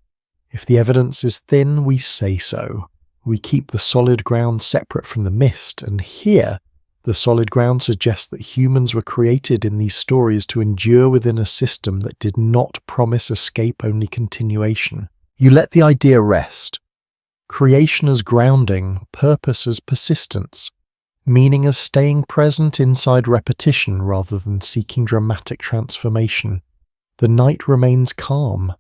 If the evidence is thin, we say so. We keep the solid ground separate from the mist, and here, the solid ground suggests that humans were created in these stories to endure within a system that did not promise escape, only continuation. You let the idea rest. Creation as grounding, purpose as persistence, meaning as staying present inside repetition rather than seeking dramatic transformation. The night remains calm.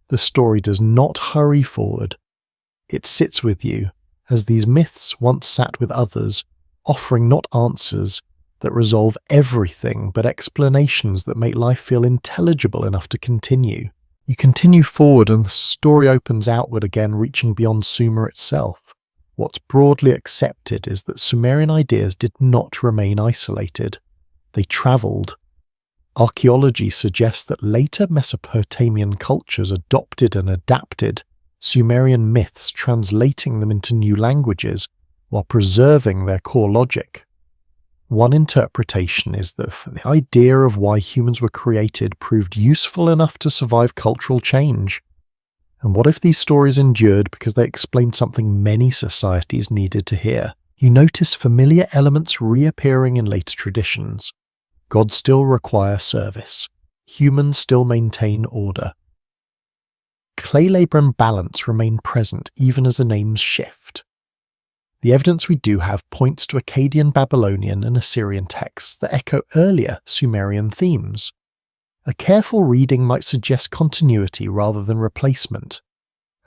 The story does not hurry forward. It sits with you, as these myths once sat with others, offering not answers that resolve everything, but explanations that make life feel intelligible enough to continue. You continue forward and the story opens outward again, reaching beyond Sumer itself. What's broadly accepted is that Sumerian ideas did not remain isolated. They travelled. Archaeology suggests that later Mesopotamian cultures adopted and adapted Sumerian myths, translating them into new languages while preserving their core logic. One interpretation is that the idea of why humans were created proved useful enough to survive cultural change. And what if these stories endured because they explained something many societies needed to hear? You notice familiar elements reappearing in later traditions. Gods still require service. Humans still maintain order. Clay labour and balance remain present even as the names shift. The evidence we do have points to Akkadian, Babylonian and Assyrian texts that echo earlier Sumerian themes. A careful reading might suggest continuity rather than replacement.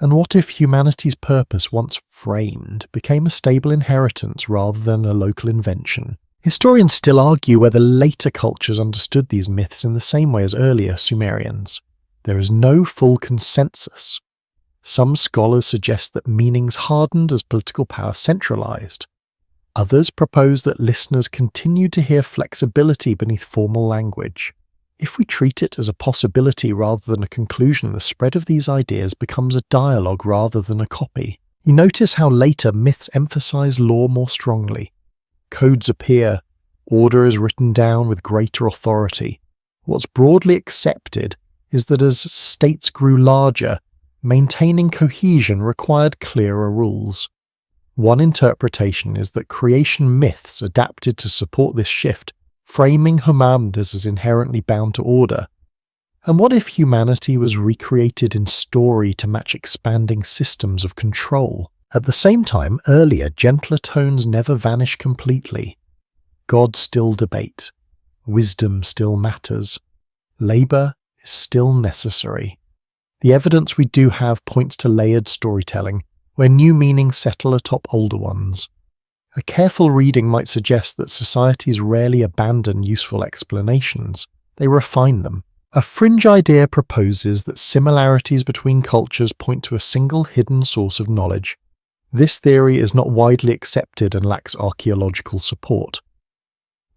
And what if humanity's purpose, once framed, became a stable inheritance rather than a local invention? Historians still argue whether later cultures understood these myths in the same way as earlier Sumerians. There is no full consensus. Some scholars suggest that meanings hardened as political power centralized. Others propose that listeners continue to hear flexibility beneath formal language. If we treat it as a possibility rather than a conclusion, the spread of these ideas becomes a dialogue rather than a copy. You notice how later myths emphasize law more strongly. Codes appear, order is written down with greater authority. What's broadly accepted is that as states grew larger, maintaining cohesion required clearer rules. One interpretation is that creation myths adapted to support this shift, framing humanity as inherently bound to order. And what if humanity was recreated in story to match expanding systems of control? At the same time, earlier, gentler tones never vanish completely. Gods still debate. Wisdom still matters. Labour is still necessary. The evidence we do have points to layered storytelling, where new meanings settle atop older ones. A careful reading might suggest that societies rarely abandon useful explanations. They refine them. A fringe idea proposes that similarities between cultures point to a single hidden source of knowledge. This theory is not widely accepted and lacks archaeological support.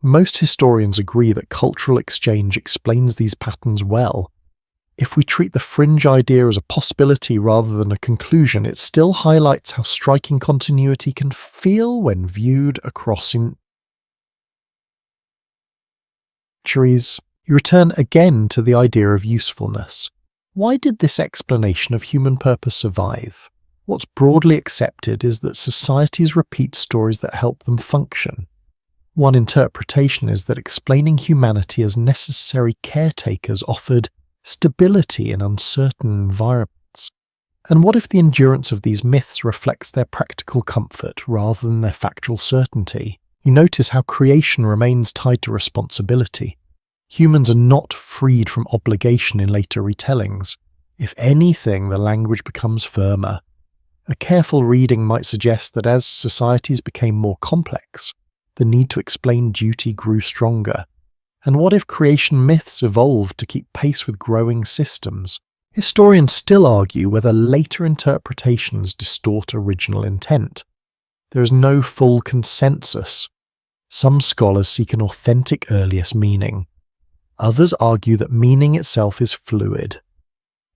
Most historians agree that cultural exchange explains these patterns well. If we treat the fringe idea as a possibility rather than a conclusion, it still highlights how striking continuity can feel when viewed across centuries. You return again to the idea of usefulness. Why did this explanation of human purpose survive? What's broadly accepted is that societies repeat stories that help them function. One interpretation is that explaining humanity as necessary caretakers offered stability in uncertain environments. And what if the endurance of these myths reflects their practical comfort rather than their factual certainty? You notice how creation remains tied to responsibility. Humans are not freed from obligation in later retellings. If anything, the language becomes firmer. A careful reading might suggest that as societies became more complex, the need to explain duty grew stronger. And what if creation myths evolved to keep pace with growing systems? Historians still argue whether later interpretations distort original intent. There is no full consensus. Some scholars seek an authentic earliest meaning. Others argue that meaning itself is fluid.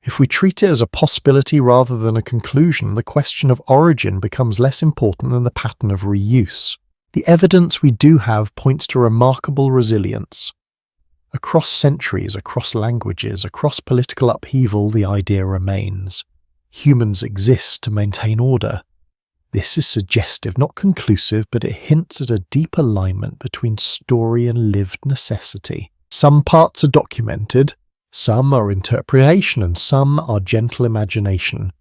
If we treat it as a possibility rather than a conclusion, the question of origin becomes less important than the pattern of reuse. The evidence we do have points to remarkable resilience. Across centuries, across languages, across political upheaval, the idea remains. Humans exist to maintain order. This is suggestive, not conclusive, but it hints at a deep alignment between story and lived necessity. Some parts are documented, some are interpretation, and some are gentle imagination.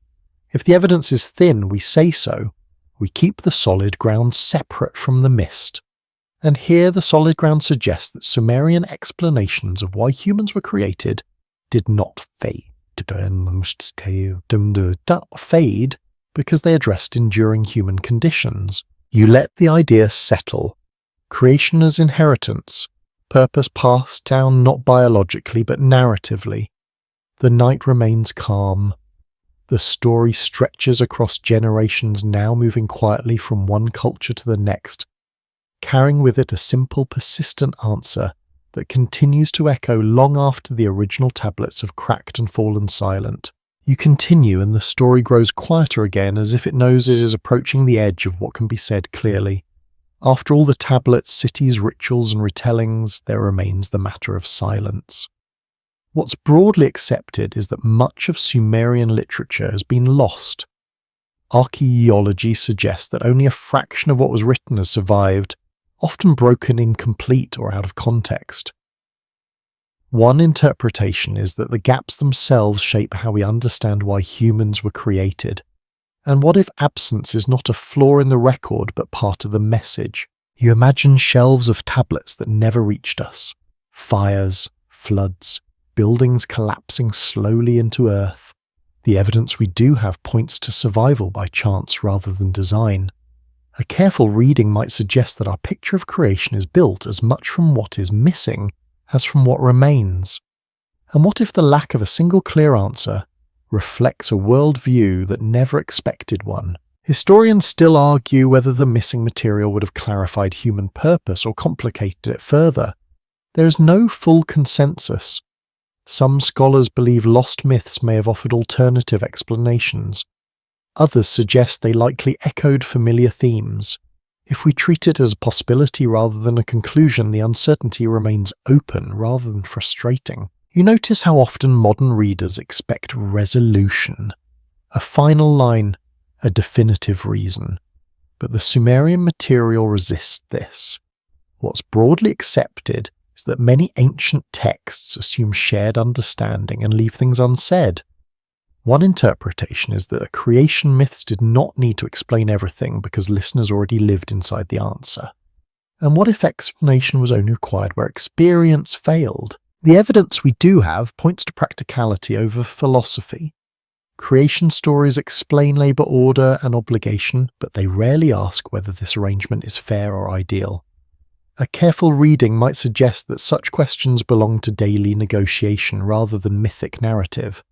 If the evidence is thin, we say so. We keep the solid ground separate from the mist. And here the solid ground suggests that Sumerian explanations of why humans were created did not fade. Fade because they addressed enduring human conditions. You let the idea settle. Creation as inheritance. Purpose passed down not biologically but narratively. The night remains calm. The story stretches across generations, now moving quietly from one culture to the next, carrying with it a simple, persistent answer that continues to echo long after the original tablets have cracked and fallen silent. You continue and the story grows quieter again, as if it knows it is approaching the edge of what can be said clearly. After all the tablets, cities, rituals and retellings, there remains the matter of silence. What's broadly accepted is that much of Sumerian literature has been lost. Archaeology suggests that only a fraction of what was written has survived, often broken, incomplete, or out of context. One interpretation is that the gaps themselves shape how we understand why humans were created. And what if absence is not a flaw in the record but part of the message? You imagine shelves of tablets that never reached us. Fires, floods, buildings collapsing slowly into earth. The evidence we do have points to survival by chance rather than design. A careful reading might suggest that our picture of creation is built as much from what is missing as from what remains. And what if the lack of a single clear answer reflects a worldview that never expected one? Historians still argue whether the missing material would have clarified human purpose or complicated it further. There is no full consensus. Some scholars believe lost myths may have offered alternative explanations. Others suggest they likely echoed familiar themes. If we treat it as a possibility rather than a conclusion, the uncertainty remains open rather than frustrating. You notice how often modern readers expect resolution, a final line, a definitive reason. But the Sumerian material resists this. What's broadly accepted is is that many ancient texts assume shared understanding and leave things unsaid. One interpretation is that creation myths did not need to explain everything because listeners already lived inside the answer. And what if explanation was only required where experience failed? The evidence we do have points to practicality over philosophy. Creation stories explain labour order and obligation, but they rarely ask whether this arrangement is fair or ideal. A careful reading might suggest that such questions belong to daily negotiation rather than mythic narrative.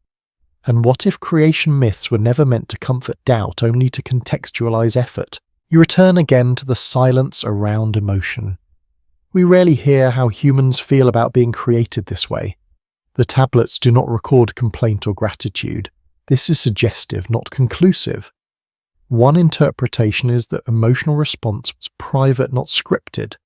And what if creation myths were never meant to comfort doubt, only to contextualize effort? You return again to the silence around emotion. We rarely hear how humans feel about being created this way. The tablets do not record complaint or gratitude. This is suggestive, not conclusive. One interpretation is that emotional response was private, not scripted.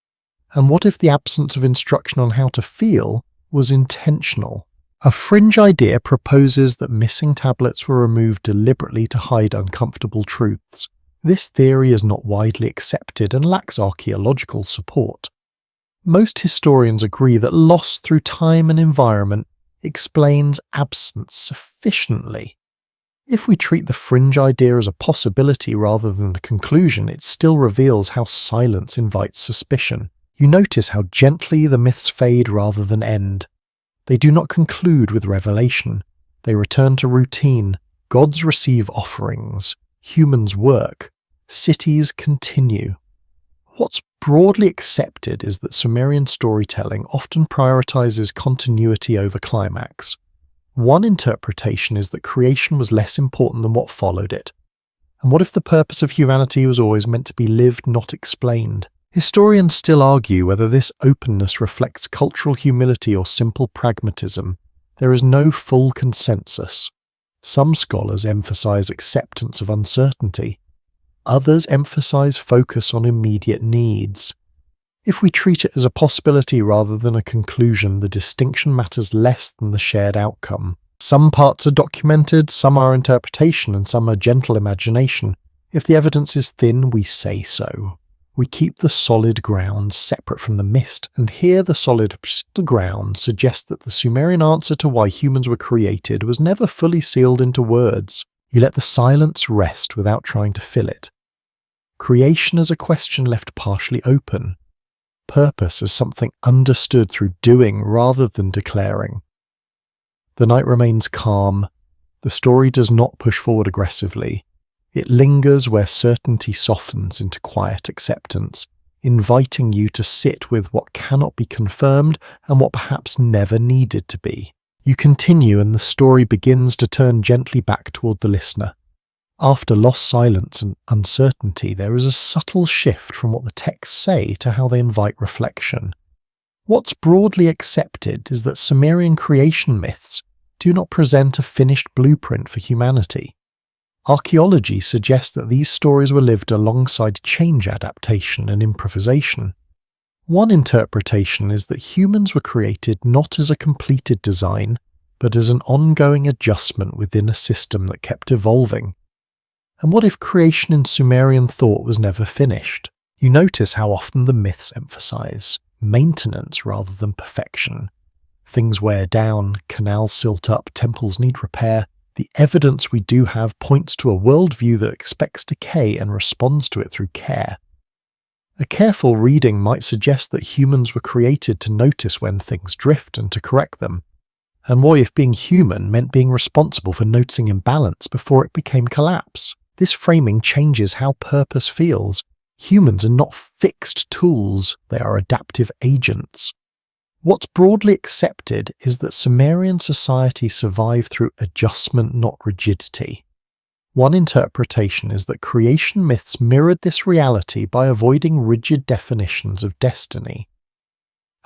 And what if the absence of instruction on how to feel was intentional? A fringe idea proposes that missing tablets were removed deliberately to hide uncomfortable truths. This theory is not widely accepted and lacks archaeological support. Most historians agree that loss through time and environment explains absence sufficiently. If we treat the fringe idea as a possibility rather than a conclusion, it still reveals how silence invites suspicion. You notice how gently the myths fade rather than end. They do not conclude with revelation. They return to routine. Gods receive offerings. Humans work. Cities continue. What's broadly accepted is that Sumerian storytelling often prioritizes continuity over climax. One interpretation is that creation was less important than what followed it. And what if the purpose of humanity was always meant to be lived, not explained? Historians still argue whether this openness reflects cultural humility or simple pragmatism. There is no full consensus. Some scholars emphasize acceptance of uncertainty. Others emphasize focus on immediate needs. If we treat it as a possibility rather than a conclusion, the distinction matters less than the shared outcome. Some parts are documented, some are interpretation, and some are gentle imagination. If the evidence is thin, we say so. We keep the solid ground separate from the mist, and here the solid ground suggests that the Sumerian answer to why humans were created was never fully sealed into words. You let the silence rest without trying to fill it. Creation as a question left partially open. Purpose as something understood through doing rather than declaring. The night remains calm. The story does not push forward aggressively. It lingers where certainty softens into quiet acceptance, inviting you to sit with what cannot be confirmed and what perhaps never needed to be. You continue and the story begins to turn gently back toward the listener. After lost silence and uncertainty, there is a subtle shift from what the texts say to how they invite reflection. What's broadly accepted is that Sumerian creation myths do not present a finished blueprint for humanity. Archaeology suggests that these stories were lived alongside change adaptation and improvisation. One interpretation is that humans were created not as a completed design, but as an ongoing adjustment within a system that kept evolving. And what if creation in Sumerian thought was never finished? You notice how often the myths emphasize maintenance rather than perfection. Things wear down, canals silt up, temples need repair. The evidence we do have points to a worldview that expects decay and responds to it through care. A careful reading might suggest that humans were created to notice when things drift and to correct them. And what if being human meant being responsible for noticing imbalance before it became collapse? This framing changes how purpose feels. Humans are not fixed tools, they are adaptive agents. What's broadly accepted is that Sumerian society survived through adjustment, not rigidity. One interpretation is that creation myths mirrored this reality by avoiding rigid definitions of destiny.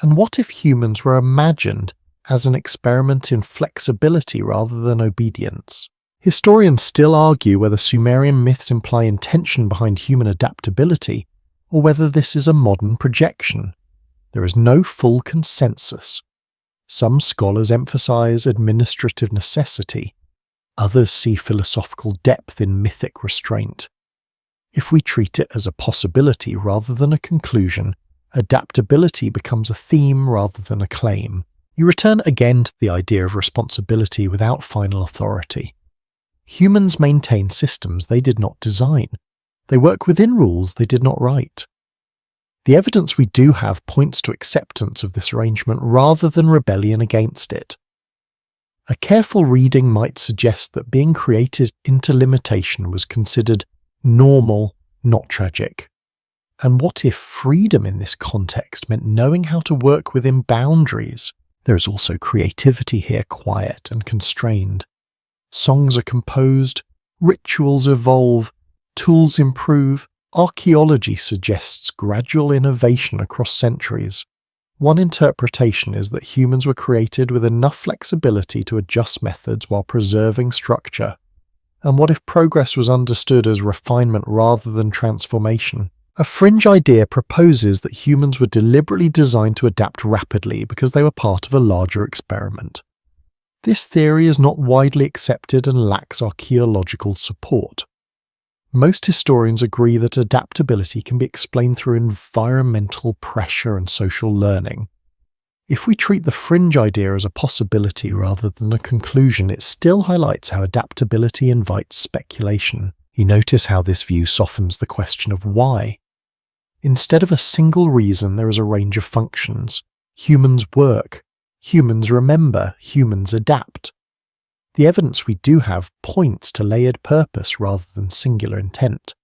And what if humans were imagined as an experiment in flexibility rather than obedience? Historians still argue whether Sumerian myths imply intention behind human adaptability, or whether this is a modern projection. There is no full consensus. Some scholars emphasize administrative necessity. Others see philosophical depth in mythic restraint. If we treat it as a possibility rather than a conclusion, Adaptability becomes a theme rather than a claim. You return again to the idea of responsibility without final authority. Humans maintain systems they did not design. They work within rules they did not write. The evidence we do have points to acceptance of this arrangement rather than rebellion against it. A careful reading might suggest that being created into limitation was considered normal, not tragic. And what if freedom in this context meant knowing how to work within boundaries? There is also creativity here, quiet and constrained. Songs are composed, rituals evolve, tools improve. Archaeology suggests gradual innovation across centuries. One interpretation is that humans were created with enough flexibility to adjust methods while preserving structure. And what if progress was understood as refinement rather than transformation? A fringe idea proposes that humans were deliberately designed to adapt rapidly because they were part of a larger experiment. This theory is not widely accepted and lacks archaeological support. Most historians agree that adaptability can be explained through environmental pressure and social learning. If we treat the fringe idea as a possibility rather than a conclusion, it still highlights how adaptability invites speculation. You notice how this view softens the question of why. Instead of a single reason, there is a range of functions. Humans work, humans remember, humans adapt. The evidence we do have points to layered purpose rather than singular intent.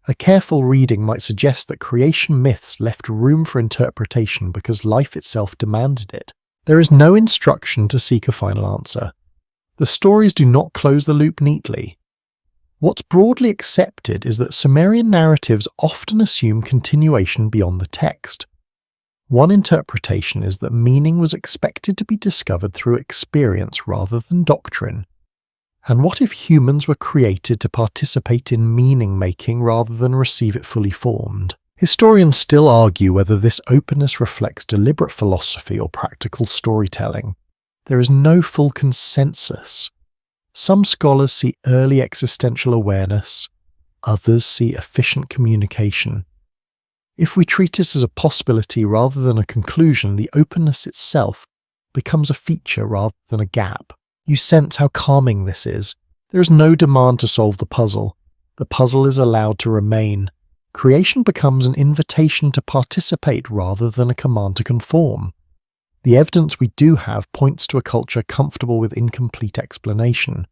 A careful reading might suggest that creation myths left room for interpretation because life itself demanded it. There is no instruction to seek a final answer. The stories do not close the loop neatly. What's broadly accepted is that Sumerian narratives often assume continuation beyond the text. One interpretation is that meaning was expected to be discovered through experience rather than doctrine. And what if humans were created to participate in meaning-making rather than receive it fully formed? Historians still argue whether this openness reflects deliberate philosophy or practical storytelling. There is no full consensus. Some scholars see early existential awareness, others see efficient communication. If we treat this as a possibility rather than a conclusion, the openness itself becomes a feature rather than a gap. You sense how calming this is. There is no demand to solve the puzzle. The puzzle is allowed to remain. Creation becomes an invitation to participate rather than a command to conform. The evidence we do have points to a culture comfortable with incomplete explanation.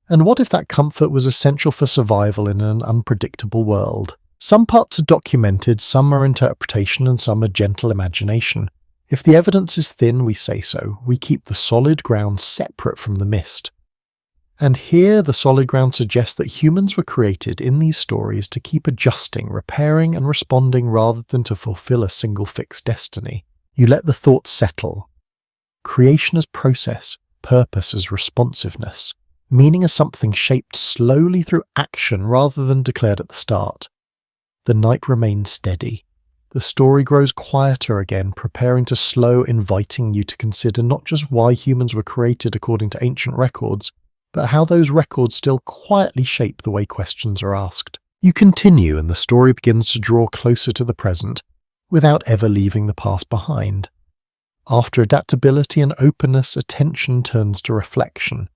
And what if that comfort was essential for survival in an unpredictable world? Some parts are documented, some are interpretation, and some are gentle imagination. If the evidence is thin, we say so. We keep the solid ground separate from the mist. And here, the solid ground suggests that humans were created in these stories to keep adjusting, repairing, and responding rather than to fulfill a single fixed destiny. You let the thoughts settle. Creation as process, purpose as responsiveness, meaning as something shaped slowly through action rather than declared at the start. The night remains steady. The story grows quieter again, preparing to slow, inviting you to consider not just why humans were created according to ancient records, but how those records still quietly shape the way questions are asked. You continue and the story begins to draw closer to the present, without ever leaving the past behind. After adaptability and openness, attention turns to reflection.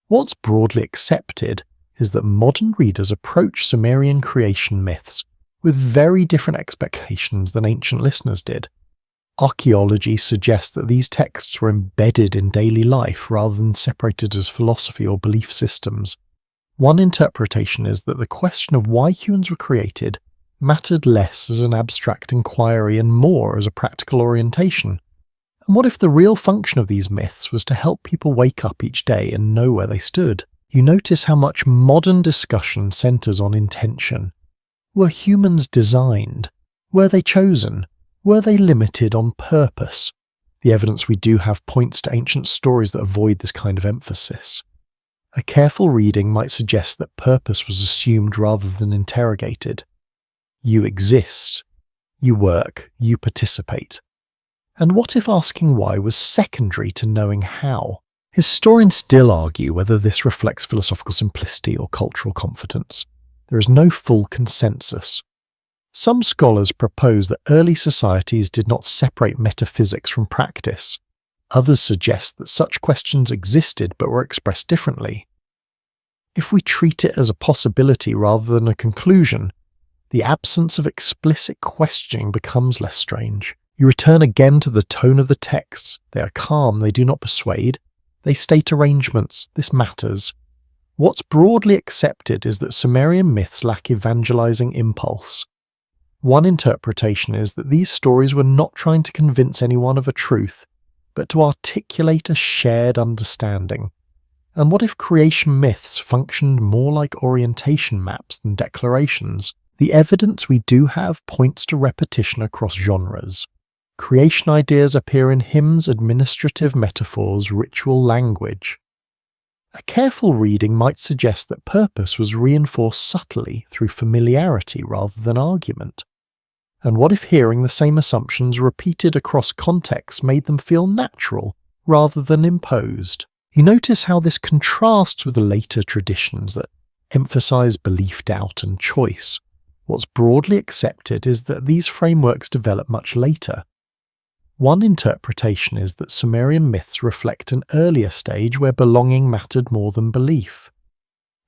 What's broadly accepted is that modern readers approach Sumerian creation myths with very different expectations than ancient listeners did. Archaeology suggests that these texts were embedded in daily life rather than separated as philosophy or belief systems. One interpretation is that the question of why humans were created mattered less as an abstract inquiry and more as a practical orientation. And what if the real function of these myths was to help people wake up each day and know where they stood? You notice how much modern discussion centers on intention. Were humans designed? Were they chosen? Were they limited on purpose? The evidence we do have points to ancient stories that avoid this kind of emphasis. A careful reading might suggest that purpose was assumed rather than interrogated. You exist. You work. You participate. And what if asking why was secondary to knowing how? Historians still argue whether this reflects philosophical simplicity or cultural confidence. There is no full consensus. Some scholars propose that early societies did not separate metaphysics from practice. Others suggest that such questions existed but were expressed differently. If we treat it as a possibility rather than a conclusion, the absence of explicit questioning becomes less strange. You return again to the tone of the texts. They are calm, they do not persuade. They state arrangements. This matters. What's broadly accepted is that Sumerian myths lack evangelizing impulse. One interpretation is that these stories were not trying to convince anyone of a truth, but to articulate a shared understanding. And what if creation myths functioned more like orientation maps than declarations? The evidence we do have points to repetition across genres. Creation ideas appear in hymns, administrative metaphors, ritual language. A careful reading might suggest that purpose was reinforced subtly through familiarity rather than argument. And what if hearing the same assumptions repeated across contexts made them feel natural rather than imposed? You notice how this contrasts with the later traditions that emphasize belief, doubt, and choice. What's broadly accepted is that these frameworks develop much later. One interpretation is that Sumerian myths reflect an earlier stage where belonging mattered more than belief.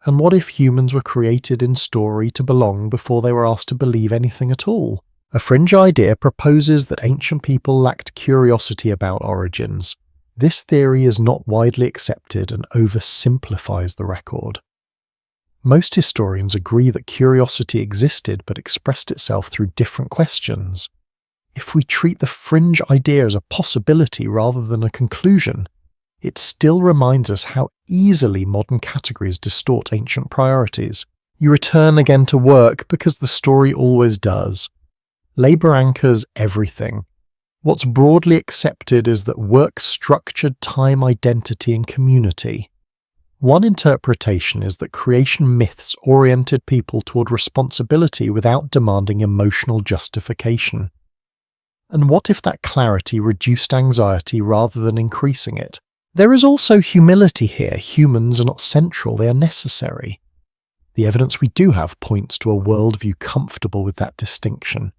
And what if humans were created in story to belong before they were asked to believe anything at all? A fringe idea proposes that ancient people lacked curiosity about origins. This theory is not widely accepted and oversimplifies the record. Most historians agree that curiosity existed but expressed itself through different questions. If we treat the fringe idea as a possibility rather than a conclusion, it still reminds us how easily modern categories distort ancient priorities. You return again to work because the story always does. Labour anchors everything. What's broadly accepted is that work structured time, identity, and community. One interpretation is that creation myths oriented people toward responsibility without demanding emotional justification. And what if that clarity reduced anxiety rather than increasing it? There is also humility here. Humans are not central, they are necessary. The evidence we do have points to a worldview comfortable with that distinction.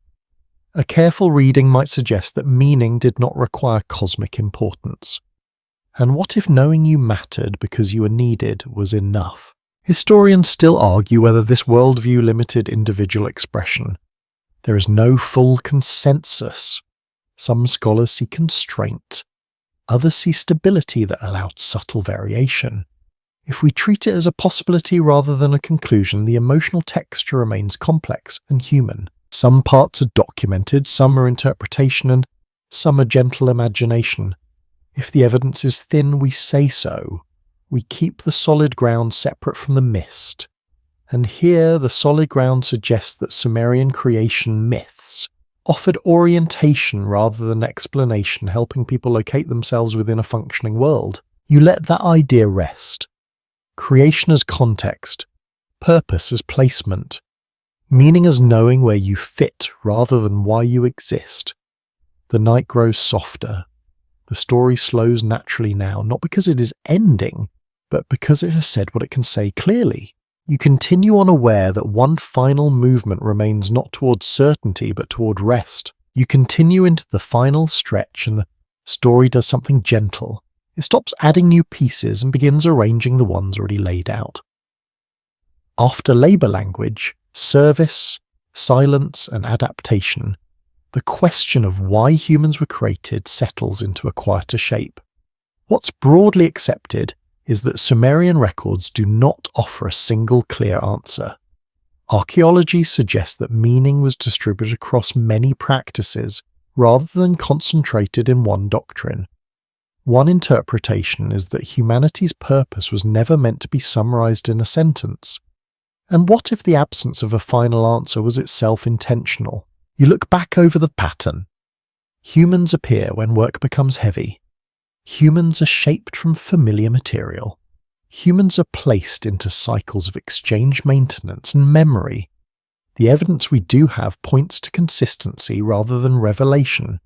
A careful reading might suggest that meaning did not require cosmic importance. And what if knowing you mattered because you were needed was enough? Historians still argue whether this worldview limited individual expression. There is no full consensus. Some scholars see constraint. Others see stability that allowed subtle variation. If we treat it as a possibility rather than a conclusion, the emotional texture remains complex and human. Some parts are documented, some are interpretation, and some are gentle imagination. If the evidence is thin, we say so. We keep the solid ground separate from the mist. And here the solid ground suggests that Sumerian creation myths offered orientation rather than explanation, helping people locate themselves within a functioning world. You let that idea rest. Creation as context, purpose as placement, meaning as knowing where you fit rather than why you exist. The night grows softer. The story slows naturally now, not because it is ending, but because it has said what it can say clearly. You continue on aware that one final movement remains not toward certainty but toward rest. You continue into the final stretch and the story does something gentle. It stops adding new pieces and begins arranging the ones already laid out. After labour language, service, silence, and adaptation, the question of why humans were created settles into a quieter shape. What's broadly accepted is that Sumerian records do not offer a single clear answer. Archaeology suggests that meaning was distributed across many practices rather than concentrated in one doctrine. One interpretation is that humanity's purpose was never meant to be summarized in a sentence. And what if the absence of a final answer was itself intentional? You look back over the pattern. Humans appear when work becomes heavy. Humans are shaped from familiar material. Humans are placed into cycles of exchange, maintenance, and memory. The evidence we do have points to consistency rather than revelation.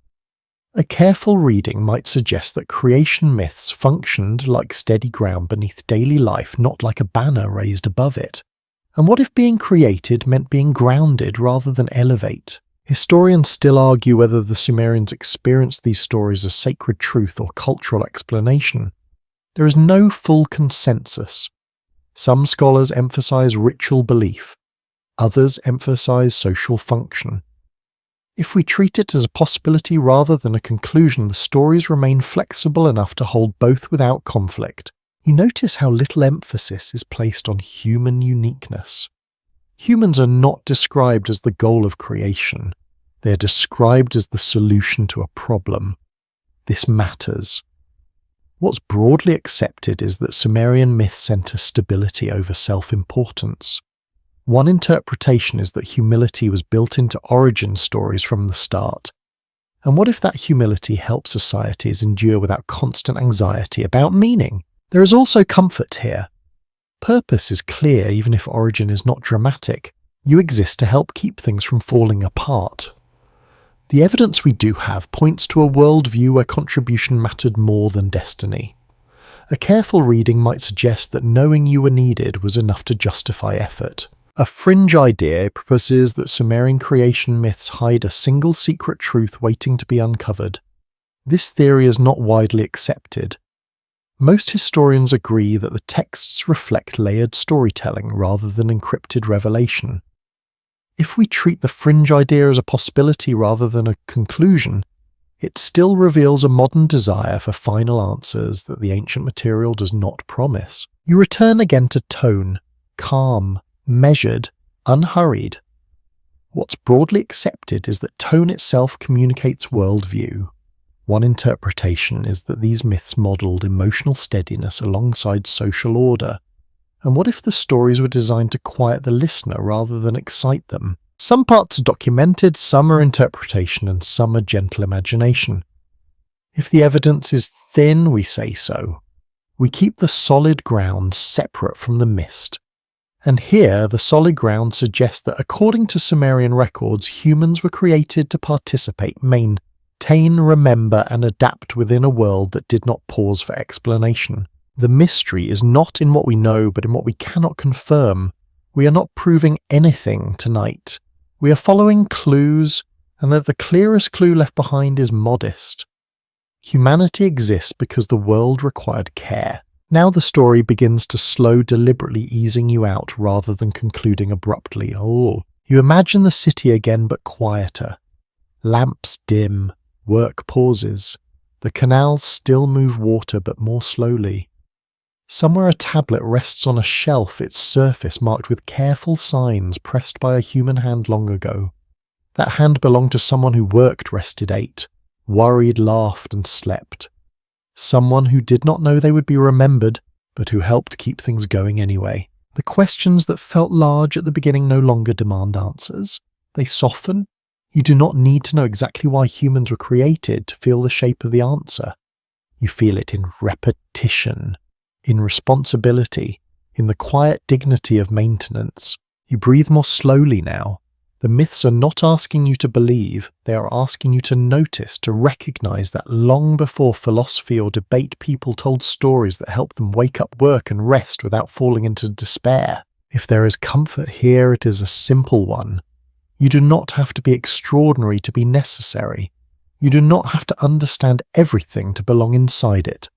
A careful reading might suggest that creation myths functioned like steady ground beneath daily life, not like a banner raised above it. And what if being created meant being grounded rather than elevate? Historians still argue whether the Sumerians experienced these stories as sacred truth or cultural explanation. There is no full consensus. Some scholars emphasize ritual belief, others emphasize social function. If we treat it as a possibility rather than a conclusion, the stories remain flexible enough to hold both without conflict. You notice how little emphasis is placed on human uniqueness. Humans are not described as the goal of creation. They are described as the solution to a problem. This matters. What's broadly accepted is that Sumerian myths center stability over self-importance. One interpretation is that humility was built into origin stories from the start. And what if that humility helps societies endure without constant anxiety about meaning? There is also comfort here. Purpose is clear even if origin is not dramatic. You exist to help keep things from falling apart. The evidence we do have points to a worldview where contribution mattered more than destiny. A careful reading might suggest that knowing you were needed was enough to justify effort. A fringe idea proposes that Sumerian creation myths hide a single secret truth waiting to be uncovered. This theory is not widely accepted. Most historians agree that the texts reflect layered storytelling rather than encrypted revelation. If we treat the fringe idea as a possibility rather than a conclusion, it still reveals a modern desire for final answers that the ancient material does not promise. You return again to tone, calm, measured, unhurried. What's broadly accepted is that tone itself communicates worldview. One interpretation is that these myths modelled emotional steadiness alongside social order. And what if the stories were designed to quiet the listener rather than excite them? Some parts are documented, some are interpretation, and some are gentle imagination. If the evidence is thin, we say so. We keep the solid ground separate from the mist. And here, the solid ground suggests that according to Sumerian records, humans were created to participate, maintain, remember, and adapt within a world that did not pause for explanation. The mystery is not in what we know, but in what we cannot confirm. We are not proving anything tonight. We are following clues, and that the clearest clue left behind is modest. Humanity exists because the world required care. Now the story begins to slow, deliberately easing you out rather than concluding abruptly. You imagine the city again but quieter. Lamps dim, work pauses. The canals still move water but more slowly. Somewhere a tablet rests on a shelf, its surface marked with careful signs pressed by a human hand long ago. That hand belonged to someone who worked, rested, ate, worried, laughed, and slept. Someone who did not know they would be remembered, but who helped keep things going anyway. The questions that felt large at the beginning no longer demand answers. They soften. You do not need to know exactly why humans were created to feel the shape of the answer. You feel it in repetition, in responsibility, in the quiet dignity of maintenance. You breathe more slowly now. The myths are not asking you to believe, they are asking you to notice, to recognize that long before philosophy or debate, people told stories that helped them wake up, work, and rest without falling into despair. If there is comfort here, it is a simple one. You do not have to be extraordinary to be necessary. You do not have to understand everything to belong inside it.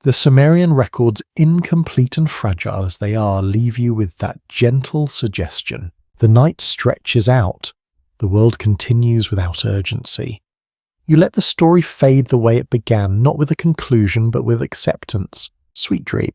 The Sumerian records, incomplete and fragile as they are, leave you with that gentle suggestion. The night stretches out. The world continues without urgency. You let the story fade the way it began, not with a conclusion, but with acceptance. Sweet dreams.